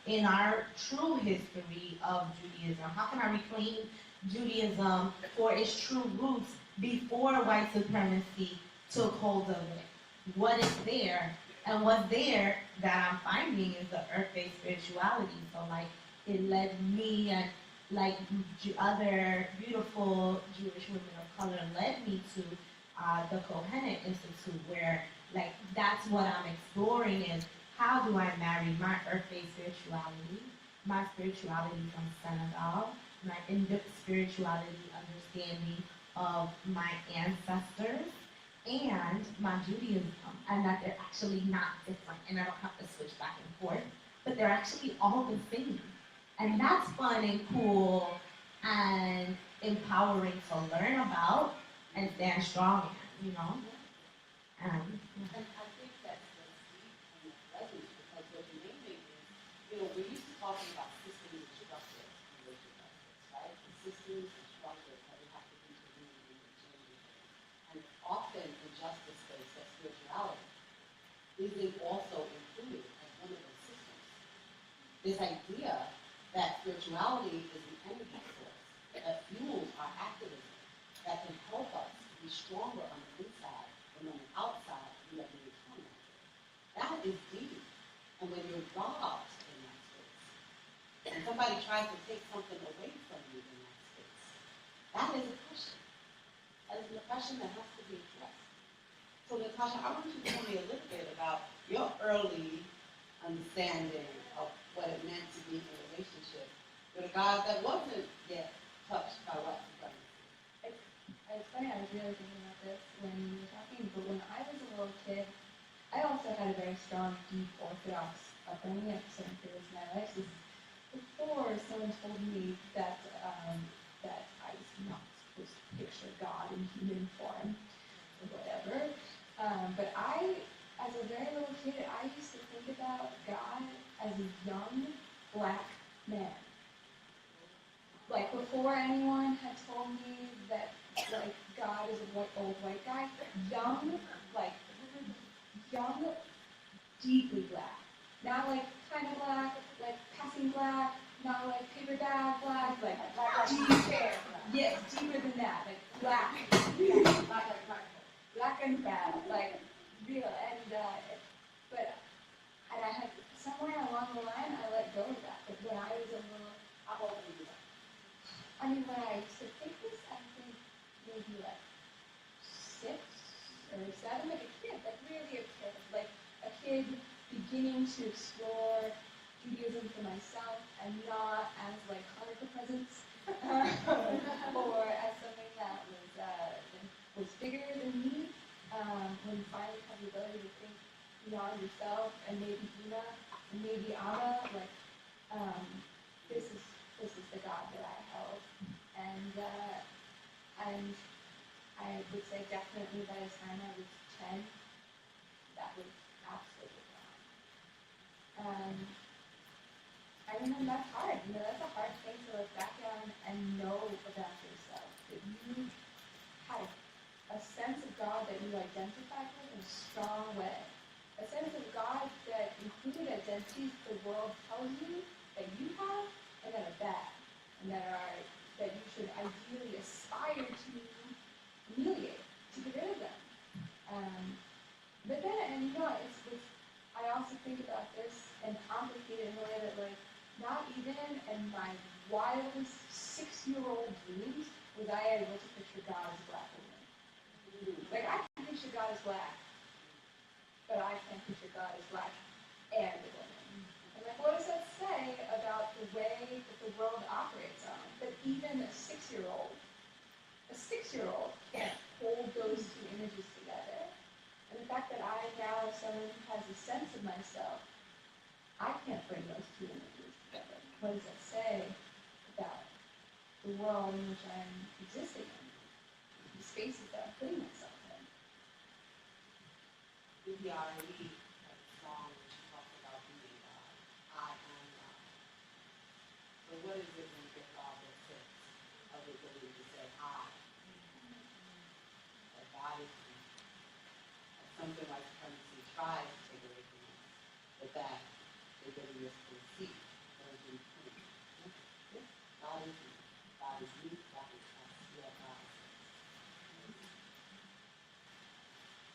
in our true history of Judaism, how can I reclaim Judaism for its true roots before white supremacy took hold of it? What is there? And what's there that I'm finding is the earth-based spirituality. So it led me and other beautiful Jewish women of color led me to the Kohenet Institute, where that's what I'm exploring is how do I marry my earth-based spirituality, my spirituality from Senegal, my in-depth spirituality understanding of my ancestors, and my Judaism, and that they're actually not different, and I don't have to switch back and forth, but they're actually all the same. And that's fun and cool and empowering to learn about and stand strong in, And I think that's deep and present because what you're naming is, we're used to talking about systems and structures in racial justice, right? The systems and structures that we have to intervene in and change. And often in justice space, that spirituality isn't also included as one of those systems. This idea that spirituality is an energy source that fuels our activism, that can help us be stronger on the inside and on the outside we are being tormented. That is deep. And when you're robbed in that space, and somebody tries to take something away from you in that space, that is a question. That is a question that has to be addressed. So Natasha, I want you to tell me a little bit about your early understanding of what it meant to be in a relationship with a God that wasn't yet touched by white supremacy. It's funny, I was really thinking about this when you were talking, but when I was a little kid, I also had a very strong, deep Orthodox upbringing at certain periods in my life. This is before someone told me that that I was not supposed to picture God in human form or whatever. But as a very little kid, I used to think about God as a young black man. Before anyone had told me that God is a old white guy, young, deeply black. Not kind of black, passing Yes, deeper than that, like black, black and bad, like real. But I had somewhere along the line I let go of that. But when I was a little, how old were you? I mean, when I used to take this, I think maybe like 6 or 7, like a kid, like really a kid, like a kid beginning to explore Judaism for myself and not as like Hanukkah presents or as something that was bigger than me. When you finally have the ability to think beyond yourself and maybe Ina and maybe Anna, like this is the God that I held, and I would say definitely by the time I was 10, that was absolutely gone. I mean, that's hard. You know, that's a hard thing to look back on and know about yourself. That you had a sense of God that you identified with in a strong way. A sense of God that included identities the world tells you that you have and that are bad. And that you should ideally aspire to ameliorate, to get rid of them. But then, and you know, I also think about this and complicate it in a way that, like, not even in my wildest 6-year-old dreams was I able to picture God as a black woman. Like, I can picture God as black, but I can't picture God as black and a woman. And like, what does that say about the way that the world operates on? That even a 6-year-old can't hold those two images together. And the fact that I now, as someone who has a sense of myself, I can't bring those two images together. What does that say about the world in which I'm existing in? The spaces that I'm putting myself in? We already have a song which talks about being God. I am God. So what is it when you get God that sense of the ability to say I? That God is me. That something like supremacy tries to take away from us. But that the ability is to see. God is me. God is me. God is me. God is us. We are God.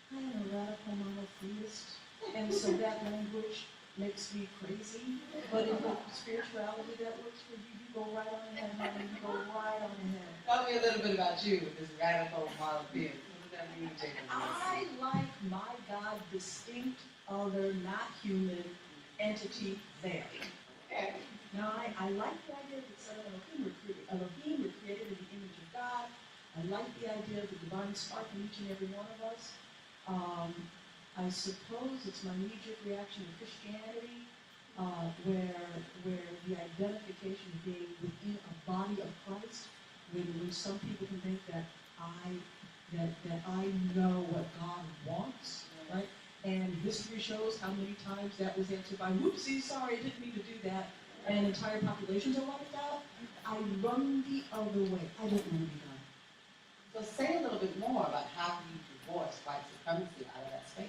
I am a radical monotheist, and so that language makes me crazy. But in the spirituality that works for you, you go right on ahead, honey. You go right on ahead. Tell me a little bit about you with this radical monotheism. What does that mean, JWFNY? I like my God distinct, other, not human entity there. Okay. Now, I like the idea that Elohim were created in the image of God. I like the idea of the divine spark in each and every one of us. I suppose it's my knee-jerk reaction to Christianity, where the identification of being within a body of Christ, when some people can think that I know what God wants, right? And history shows how many times that was answered by, whoopsie, sorry, I didn't mean to do that, and entire populations are wiped out. I run the other way. I don't want to be God. So say a little bit more about how you divorce white supremacy out of that space.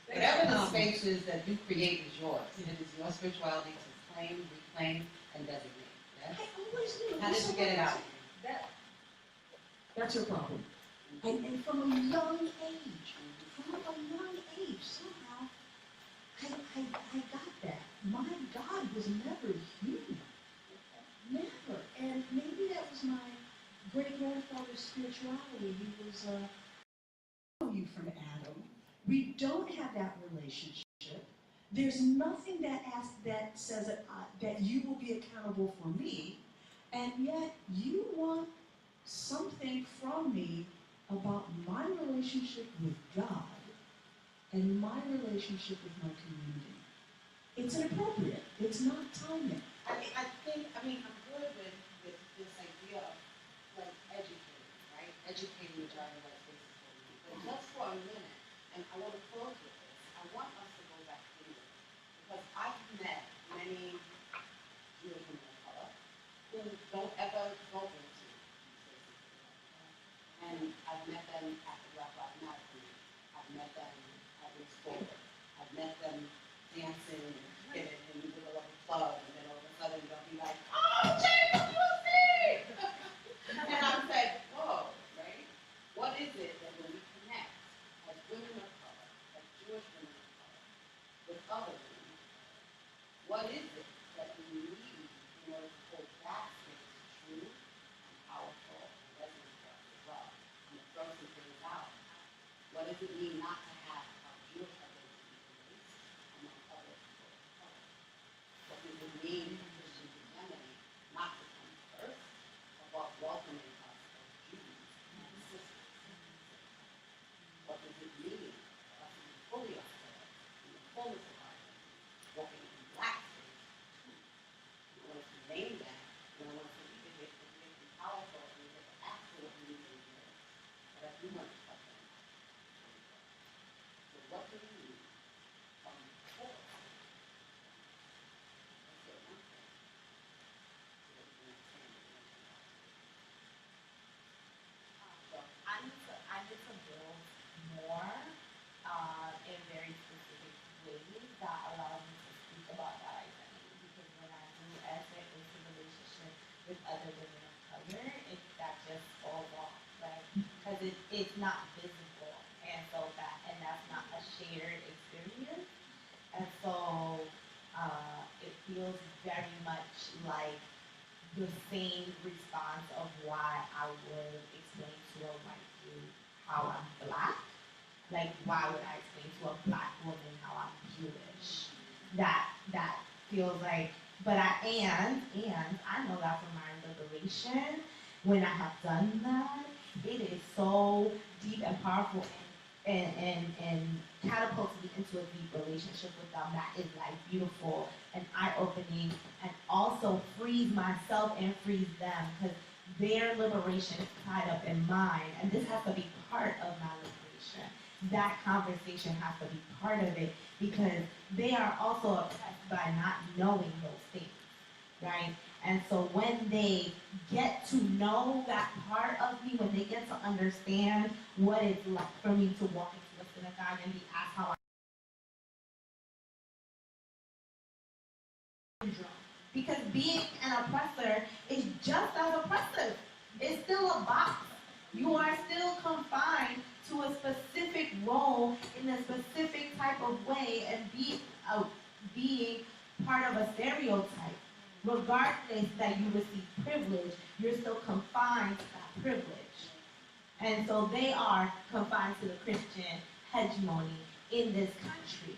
Whatever the space is that you create is yours. It is your spirituality to claim, reclaim, and designate. Yes? I always knew. How did you get it out? That's your problem. And from a young age, somehow, I got that. My God was never human. Never. And maybe that was my great-grandfather's spirituality. He was you from Adam. We don't have that relationship. There's nothing that says that you will be accountable for me, and yet you want something from me about my relationship with God and my relationship with my community. It's inappropriate. It's not timing. I'm good with this idea of like educating, right? Educating the majority of white spaces for me. But just for a minute, and I want to close with this, I want us to go back into this. Because I've met many Jewish women of color who don't ever go into these spaces. And I've met them at the Black Lives Matter community. I've met them at Race Forward. I've met them dancing and in the middle of a club is it that we need in order to hold that space true and powerful and resonant for us as well? I'm going to throw some things out. What does it mean not to have our Jewish identity erased among other people of color? What does it mean for Christian humanity not to come first above welcoming us as Jews and sisters? What does it mean for us to be fully ourselves in the fullness of our identity, walking in black space too? I want us to name that, and I want us to leave it here because we have to be powerful and we have to ask for what we need to do. But I do want to touch on that. So what do we need from before? Let's get one thing so that we can understand it. So I need to build more in very specific ways that allow me to speak about that identity. Because when I do enter into relationship with other women of color, that just falls off, right? Because it's not visible, and that's not a shared experience, and so it feels very much like the same response of why I would explain to a white dude how I'm black. Like, why would I explain to a black woman how I'm Jewish? That feels like, but I know that from my liberation, when I have done that, it is so deep and powerful and catapults me into a deep relationship with them that is like beautiful and eye-opening, and also frees myself and frees them, because their liberation is tied up in mine, and this has to be part of my liberation. That conversation has to be part of it, because they are also oppressed by not knowing those things, right? And so when they get to know that part of me, when they get to understand what it's like for me to walk into a synagogue and be asked how I'm because being an oppressor is just as oppressive. It's still a box. You are still confined to a specific role in a specific type of way, and being part of a stereotype. Regardless that you receive privilege, you're still confined to that privilege. And so they are confined to the Christian hegemony in this country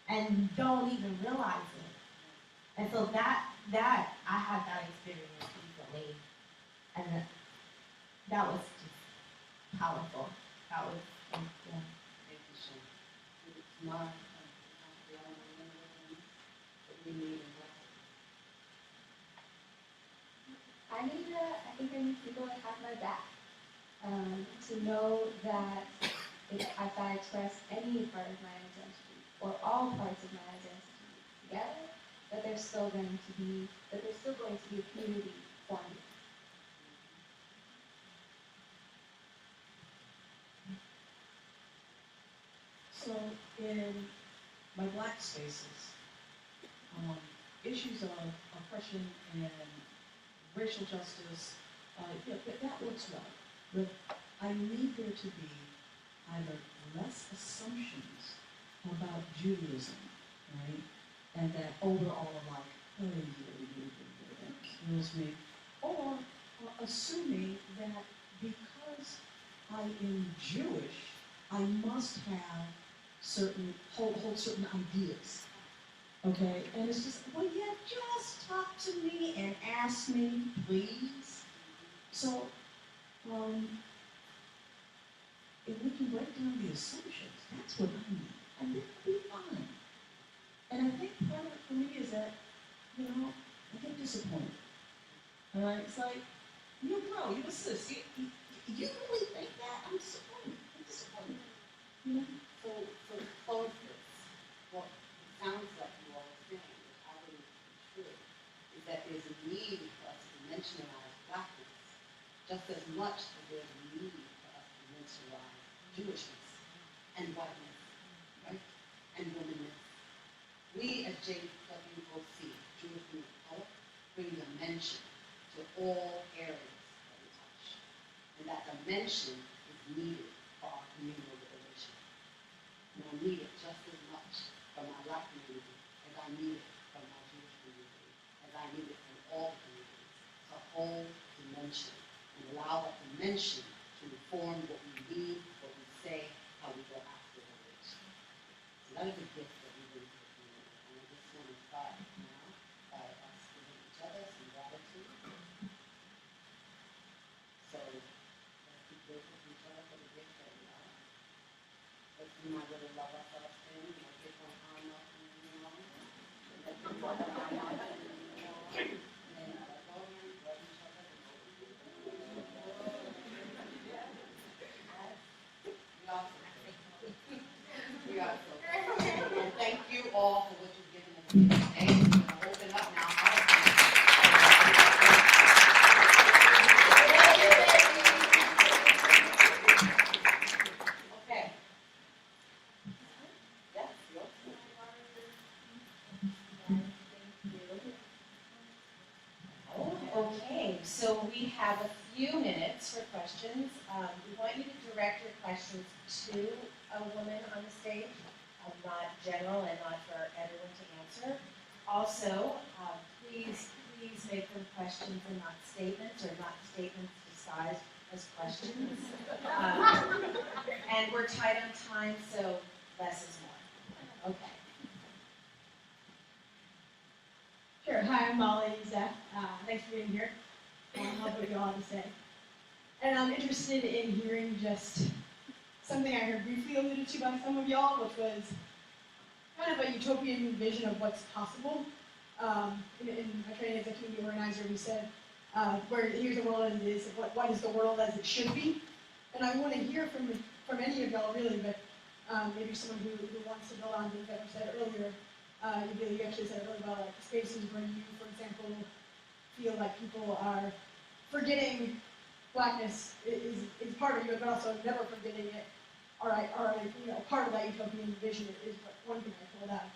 and don't even realize it. And so that I had that experience recently, and that was just powerful. That was, yeah. Thank you, Shem. It's not the only thing that we need in life. I think I need people to have my back. To know that if I express any part of my identity, or all parts of my identity together, that there's still going to be a community for me. So in my black spaces, issues of oppression and racial justice, that works well. But I need there to be either less assumptions about Judaism, right? And that overall like, oh, that kills me. Or assuming that because I am Jewish, I must have hold certain ideas. Okay? And it's just, well, yeah, just talk to me and ask me, please. So, if we can break down the assumptions, that's what I need. And then we'll be fine. And I think part of it for me is that, I get disappointed. All right? It's like, bro, you're a sis. You really think that? I'm disappointed. So to close this, what it sounds like you all are saying, which I believe to be true, is that there's a need for us to dimensionalize blackness just as much as there's a need for us to dimensionalize Jewishness and whiteness, right? And womanness. We at JWFNY, Jewish Women of Color, bring dimension to all areas that we touch. And that dimension is needed for our communal liberation. And I need it just as much from my black community as I need it from my Jewish community. I need it from all communities, a whole dimension, and allow that dimension to inform what we need, what we say, how we go after the relation. So that is a gift that we bring to the community, and I just want to start now by us giving each other some gratitude. So let's be grateful to each other for the gift that we are. Let's not really love ourselves in, give one arm up, and let them love our arm up, and let go and love each other. We are so grateful. And thank you all for what you've given us today. We're going to open up now. Okay. Yes, yours. Okay, so we have a few minutes for questions. We want you to direct your questions to a woman on the stage, not general and not for everyone to answer. Also, please make them questions and not statements, or not statements disguised as questions. And we're tight on time, so less is more. Okay. Sure. Hi, I'm Molly, Zeph. Thanks for being here. I love what you all have to say. And I'm interested in hearing just something I heard briefly alluded to by some of y'all, which was kind of a utopian vision of what's possible. In my training as a community organizer, we said, here's the world as it is, what is the world as it should be? And I want to hear from any of y'all, really, but maybe someone who wants to build on things that were said earlier. You actually said really well, like spaces where you, for example, feel like people are forgetting blackness is part of you, but also never forgetting it. Part of that utopian vision is what one thing I pulled out.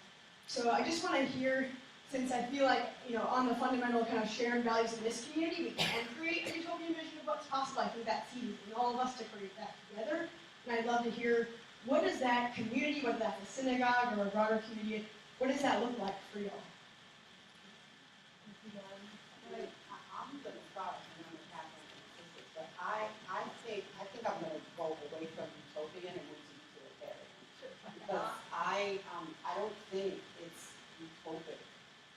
So I just want to hear, since I feel like, on the fundamental kind of shared values in this community, we can create a utopian vision of what's possible. I think that's easy for all of us to create that together. And I'd love to hear, what does that community, whether that's a synagogue or a broader community, what does that look like for y'all? I'm going to start, and I'm going to pass on to my sisters, but I think I'm going to go away from utopian and move to utilitarian. Because I don't think it's utopic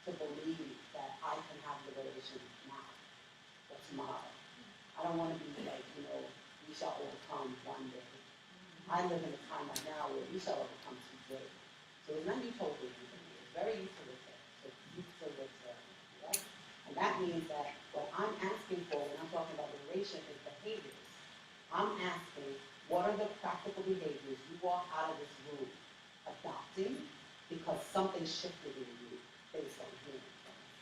to believe that I can have liberation now or tomorrow. I don't want to be like, we shall overcome one day. I live in a time right now where we shall overcome today. So it's not utopian to me, it's very utilitarian, right? And that means that what I'm asking for when I'm talking about liberation is behaviors. I'm asking, what are the practical behaviors you walk out of this room adopting because something shifted in you based on hearing from us?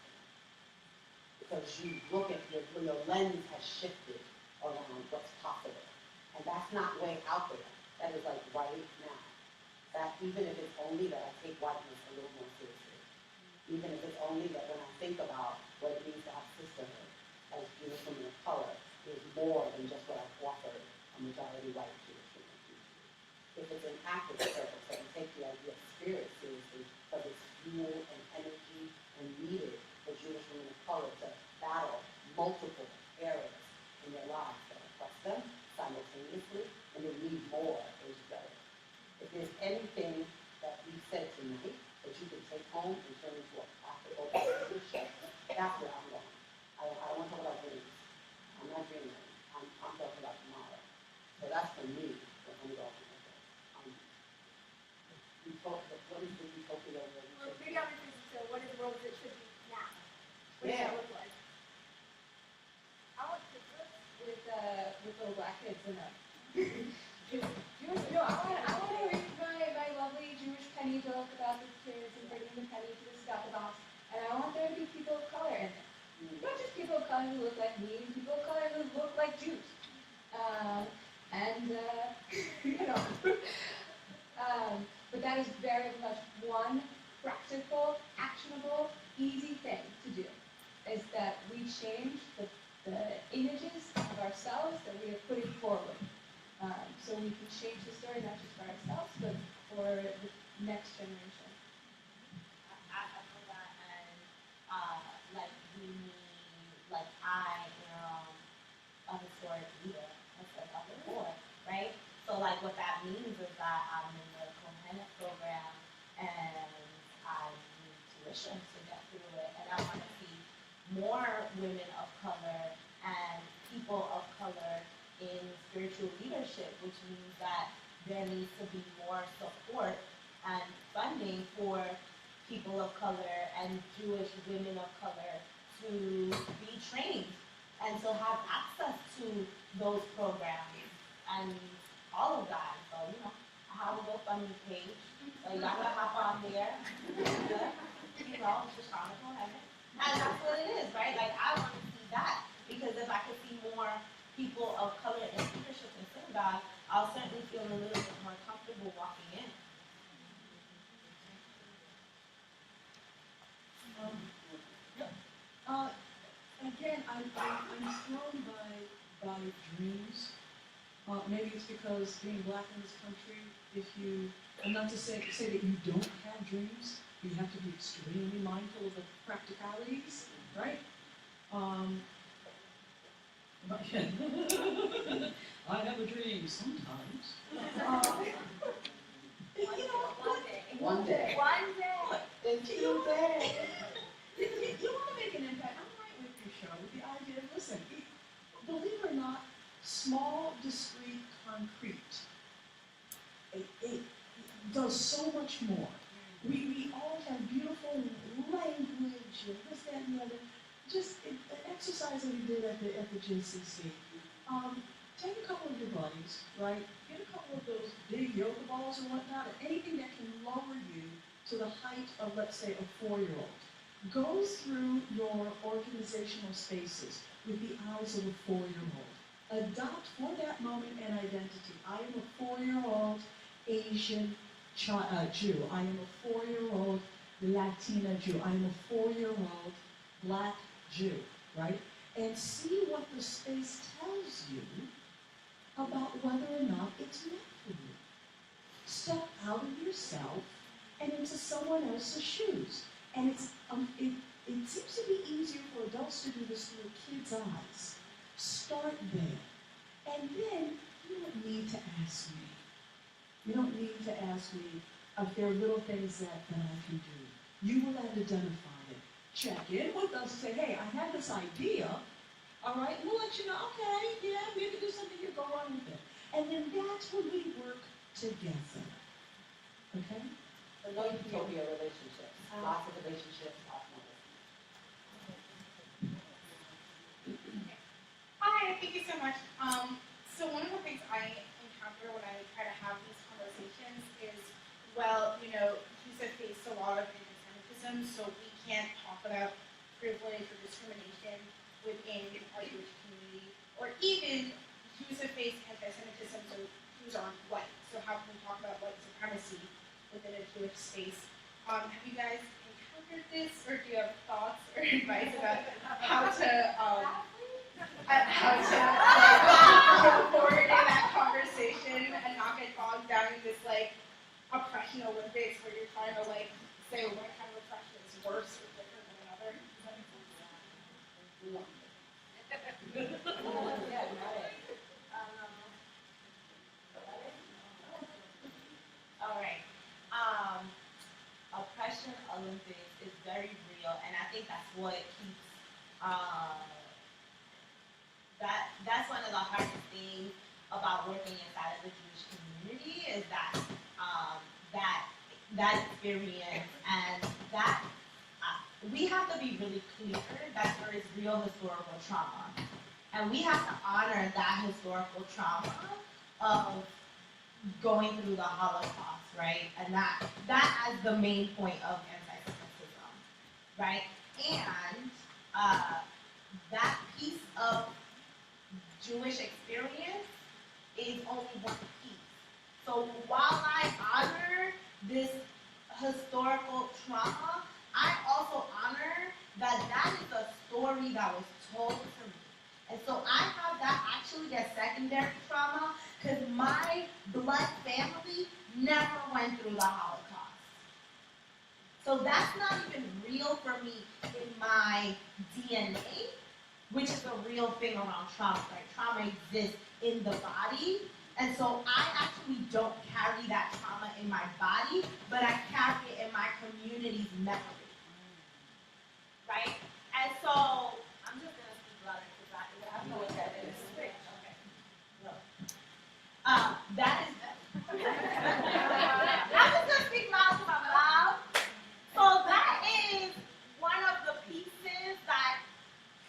Because you look at your lens has shifted around what's possible. And that's not way out there. That is like right now. That even if it's only that I take whiteness a little more seriously. Even if it's only that when I think about what it means to have sisterhood as Jewish women of color, is more than just what I've offered a majority white Jewish women. If it's an active purpose that we take the idea of spirit seriously, because it's fuel and energy and needed for Jewish women of color to battle multiple areas in their lives that oppress them simultaneously, and they need more is better. If there's anything that we've said tonight that you can take home and turn into a practical relationship, that's where I'm going. I don't want to talk about dreams. I'm not dreaming. I'm talking about tomorrow. So that's for me what I'm going with it. What is the utopia of it? Well, maybe I'll rephrase it. So, what is the world as it should be now? What does Yeah. that look like? I want to with little black kids in them. I want to read my lovely Jewish penny book about the kids and bringing the penny to the stuff box, and I want there to be people of color in it. Not just people of color who look like me, people of color who look like Jews. But that is very much one practical, actionable, easy thing to do, is that we change the images of ourselves that we are putting forward. So we can change the story not just for ourselves, but for the next generation. I feel that, and like means is that I'm in the Kohenet program and I need tuition to get through it. And I want to see more women of color and people of color in spiritual leadership, which means that there needs to be more support and funding for people of color and Jewish women of color to be trained and to have access to those programs and all of that. So, I have a GoFundMe page. So y'all gotta hop on there. Just Chronicle Heaven. And that's what it is, right? Like, I want to see that because if I could see more people of color in leadership in synagogue, I'll certainly feel a little bit more comfortable walking in. Again, I'm thrown by dreams. Maybe it's because being black in this country, and not to say that you don't have dreams, you have to be extremely mindful of the practicalities, right? But I have a dream sometimes. One day. You want to make an impact. I'm right with your show with the idea of, listen, believe it or not, small, discrete, concrete, it does so much more. We all have beautiful language and this, that, and the other. Just an exercise that we did at the JCC. Take a couple of your buddies, right? Get a couple of those big yoga balls or whatnot, or anything that can lower you to the height of, let's say, a 4-year-old. Go through your organizational spaces with the eyes of a 4-year-old. Adopt for that moment an identity. I am a 4-year-old Asian Jew. I am a 4-year-old Latina Jew. I am a 4-year-old Black Jew, right? And see what the space tells you about whether or not it's meant for you. Step out of yourself and into someone else's shoes. And it seems to be easier for adults to do this through kids' eyes. Start there. And then you don't need to ask me. You don't need to ask me if there are little things that I can do. You will identify it. Check in with us and say, hey, I have this idea. All right, we'll let you know, okay, yeah, we can do something here, go on with it. And then that's when we work together. Okay? But no utopia relationships. Lots of relationships, lots of Hi, thank you so much. So one of the things I encounter when I try to have these conversations is, well, he's faced a lot of anti-Semitism, so we can't talk about privilege or discrimination within our Jewish community, or even Jews have faced anti-Semitism, so Jews aren't white. So how can we talk about white supremacy within a Jewish space? Have you guys encountered this, or do you have thoughts or advice about how to go forward in that conversation and not get bogged down in this oppression Olympics where you're trying to say what kind of oppression is worse or different than another? All right. Oppression Olympics is very real, and I think that's what keeps that's one of the hardest things about working inside of the Jewish community is that that experience and that we have to be really clear that there is real historical trauma, and we have to honor that historical trauma of going through the Holocaust, right? And that as the main point of anti-Semitism, right? And that piece of Jewish experience is only one piece. So while I honor this historical trauma, I also honor that is a story that was told to me. And so I have that actually as secondary trauma because my blood family never went through the Holocaust. So that's not even real for me in my DNA, which is a real thing around trauma, right? Trauma exists in the body, And so I actually don't carry that trauma in my body, but I carry it in my community's memory. Right? And so, I'm just going to speak louder because I don't know what that is. Okay. That is, I'm just going to speak loud because I'm loud. So that is one of the pieces that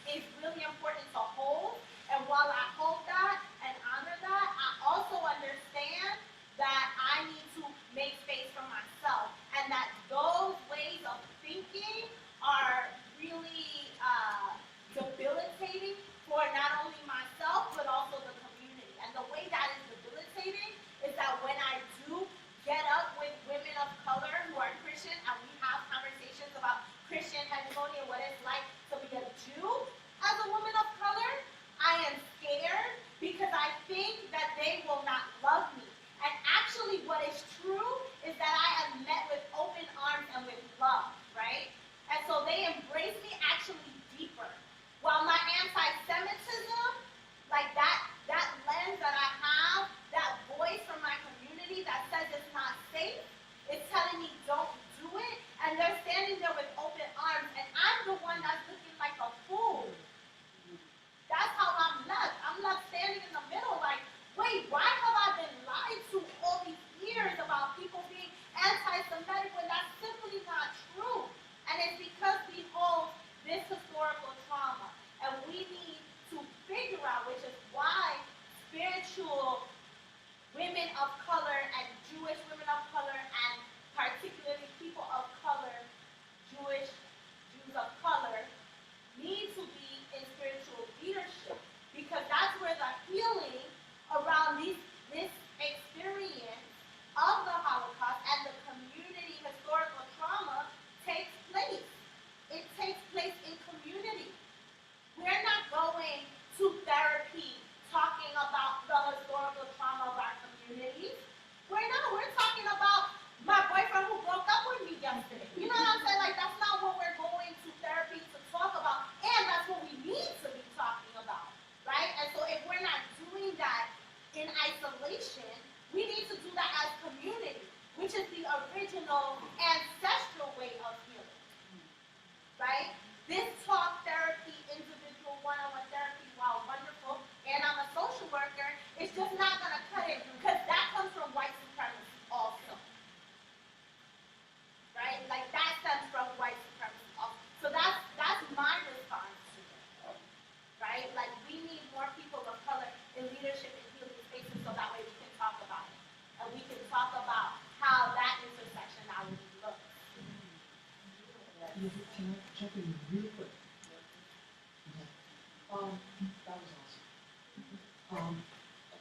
is really important to hold. And while I hold that and honor that, I also understand that I need to make space for myself. And that those ways of thinking are really debilitating for not only myself, but also the community. And the way that is debilitating is that when I do get up with women of color who are Christian and we have conversations about Christian hegemony and what it's like to be a Jew as a woman of color, I am scared because I think that they will not love me. And actually what is true is that I am met with open arms and with love, right? And so they embrace me actually deeper. While my anti-Semitism, like that lens that I have, that voice from my community that says it's not safe, it's telling me don't do it, and they're standing there with open arms, and I'm the one that's looking like a fool. That's how I'm left. I'm left standing in the middle like, wait, why have I been lied to all these years about people being anti-Semitic when that's simply not true? And it's because we hold this historical trauma, and we need to figure out, which is why spiritual women of color and Jewish women of color and particularly people of color, Jews of color, need to be in spiritual leadership, because that's where the healing around this experience of the Holocaust and the community historical trauma takes place. It takes place in community. We're not going to therapy talking about the historical trauma of our communities. We're not. We're talking about my boyfriend who broke up with me yesterday. You know what I'm saying? Like, that's not what we're going to therapy to talk about. And that's what we need to be talking about, right? And so if we're not doing that in isolation, we need to do that as community, which is the original ancestral way of healing, right? This talk therapy, individual one-on-one therapy, while wonderful, and I'm a social worker, it's just not going to cut it, because that comes from white supremacy also, right? Like, that stems from white supremacy also. So that's my response to it, right? Like, we need more people of color in leadership and healing spaces so that way we can talk about it. And we can talk about how that intersectionality looks. Can I jump in really quick? That was awesome.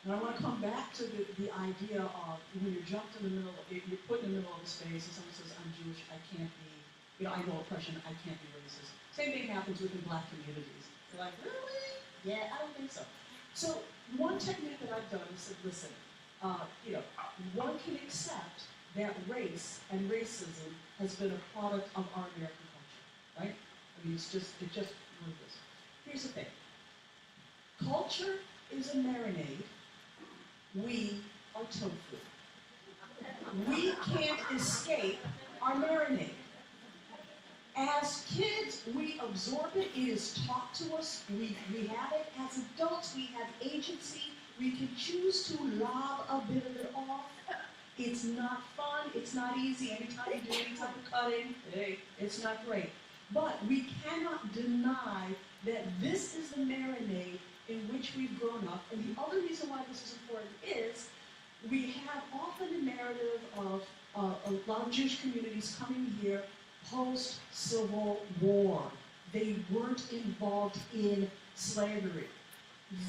Now I want to come back to the idea of when you're jumped in the middle, you're put in the middle of a space and someone says, I'm Jewish, I can't be, I know oppression, I can't be racist. Same thing happens within black communities. They're like, really? Yeah, I don't think so. So one technique that I've done is said, listen, one can accept that race and racism has been a product of our American culture, right? I mean, it just what it is. Here's the thing. Culture is a marinade. We are tofu. We can't escape our marinade. As kids, we absorb it. It is taught to us. We have it. As adults, we have agency. We can choose to lob a bit of it off. It's not fun. It's not easy. Anytime you do any type of cutting, hey, it's not great. But we cannot deny that this is the marinade in which we've grown up. And the other reason why this is important is we have often a narrative of a lot of Jewish communities coming here post-Civil War. They weren't involved in slavery.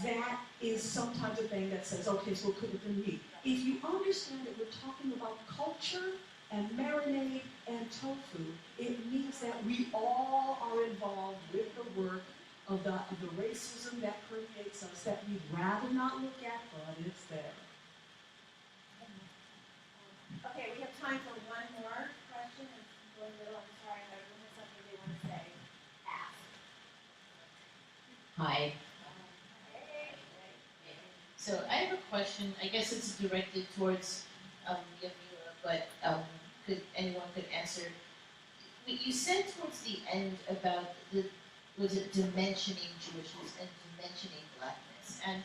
That is sometimes a thing that says, okay, so it could have been me. If you understand that we're talking about culture and marinade and tofu, it means that we all are involved with the work of the racism that permeates us, that we'd rather not look at, but it's there. Okay, we have time for one more question. And go in the middle. I'm sorry, if everyone has something they want to say. Ask. Hi. So I have a question. I guess it's directed towards Yamira, but could answer. You said towards the end about was it dimensioning Jewishness and dimensioning blackness, and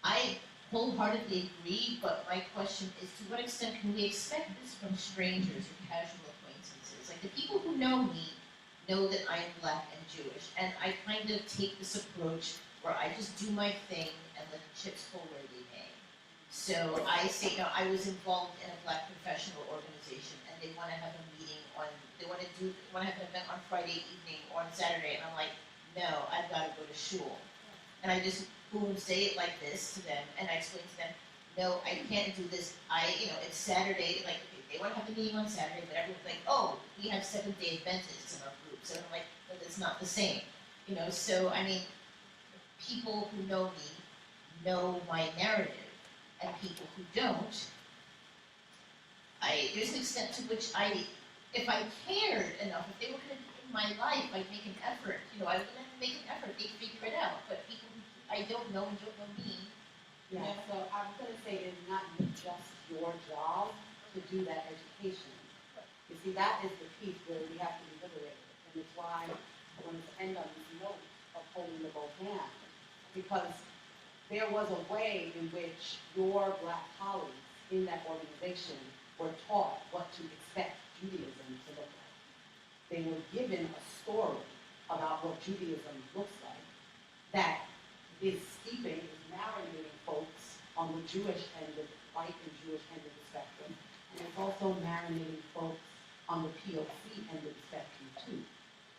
I wholeheartedly agree. But my question is, to what extent can we expect this from strangers or casual acquaintances? Like the people who know me know that I am black and Jewish, and I kind of take this approach where I just do my thing and let the chips fall where they may. So I say, I was involved in a black professional organization, and they want to have a meeting they want to have an event on Friday evening or on Saturday, and I'm like, no, I've got to go to shul. And I just, boom, say it like this to them, and I explain to them, no, I can't do this. It's Saturday, like, they want to have the meeting on Saturday, but everyone's like, oh, we have Seventh-day Adventists in our group. So I'm like, but it's not the same. So, I mean, people who know me know my narrative, and people who don't, there's an extent to which if I cared enough, if they were going to be in my life, I'd make an effort. I would make an effort, they'd figure it out. But people who I don't know and don't know me, Yeah, so I was going to say it's not just your job to do that education. You see, that is the piece where we have to be liberated. And it's why I wanted to end on this note of holding the both hands. Because there was a way in which your black colleagues in that organization were taught what to expect Judaism to look like. They were given a story about what Judaism looks like that is steeping, is marinating folks on the Jewish end, the white and Jewish end of the spectrum. And it's also marinating folks on the POC end of the spectrum too.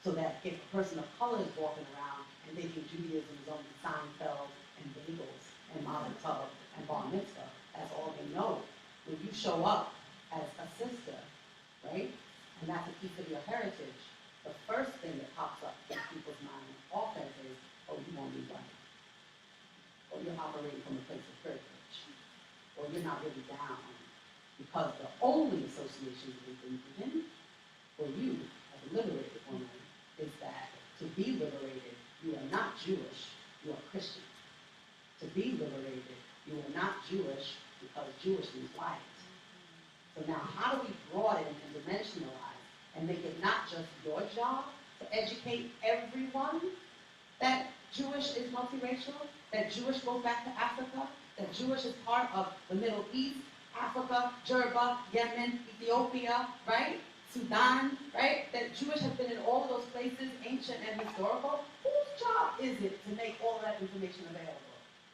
So that if a person of color is walking around and thinking Judaism is only Seinfeld and bagels and Mazel Tov and Bar Mitzvah, that's all they know. When you show up as a sister, right, and that's a piece of your heritage, the first thing that pops up in people's minds often is, oh, you won't be white. Or you're operating from a place of privilege. Or you're not really down. Because the only association that we've been given for you as a liberated woman is that to be liberated, you are not Jewish, you are Christian. To be liberated, you are not Jewish because Jewish means white. So now how do we broaden and dimensionalize and make it not just your job to educate everyone that Jewish is multiracial, that Jewish goes back to Africa, that Jewish is part of the Middle East, Africa, Jerba, Yemen, Ethiopia, right? Sudan, right? That Jewish has been in all of those places, ancient and historical. Whose job is it to make all of that information available?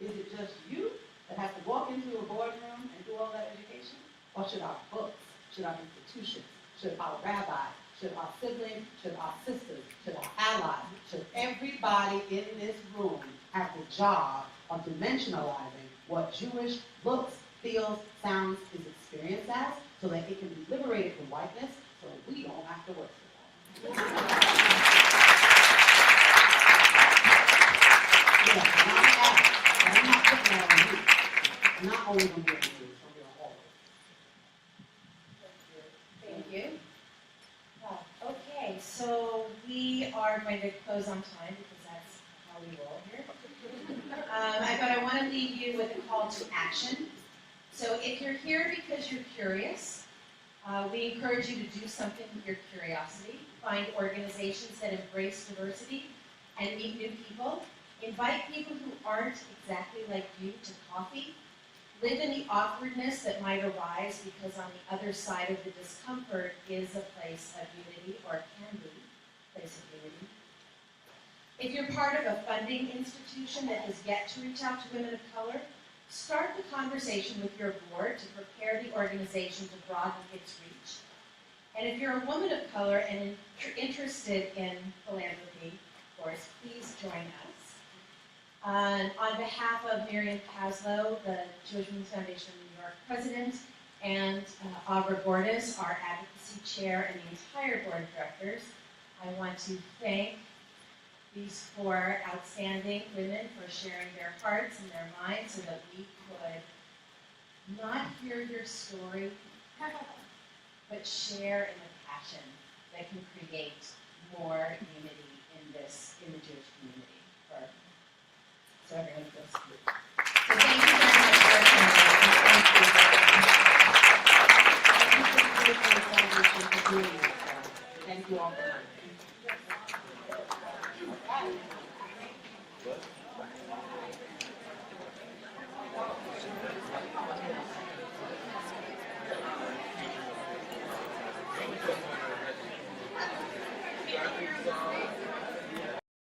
Is it just you that has to walk into a boardroom and do all that education? Or should our books, should our institutions, should our rabbis, should our siblings, should our sisters, should our allies, should everybody in this room have the job of dimensionalizing what Jewish looks, feels, sounds, is experienced as, so that it can be liberated from whiteness, so we don't have to work for that. I'm not putting that on you. I'm not only going to be on you, it's going to be on all of us. Thank you. Okay, so we are going to close on time because that's how we roll here. But I want to leave you with a call to action. So if you're here because you're curious, we encourage you to do something with your curiosity. Find organizations that embrace diversity and meet new people. Invite people who aren't exactly like you to coffee. Live in the awkwardness that might arise because on the other side of the discomfort is a place of unity, or can be a place of unity. If you're part of a funding institution that has yet to reach out to women of color, start the conversation with your board to prepare the organization to broaden its reach. And if you're a woman of color and interested in philanthropy, of course, please join us. On behalf of Miriam Paslow, the Jewish Women's Foundation of New York president, and Aubrey Bordas, our advocacy chair, and the entire board of directors, I want to thank these four outstanding women for sharing their hearts and their minds so that we could not hear your story, but share in the passion that can create more unity in the Jewish community. So everyone feels good. So thank you. What?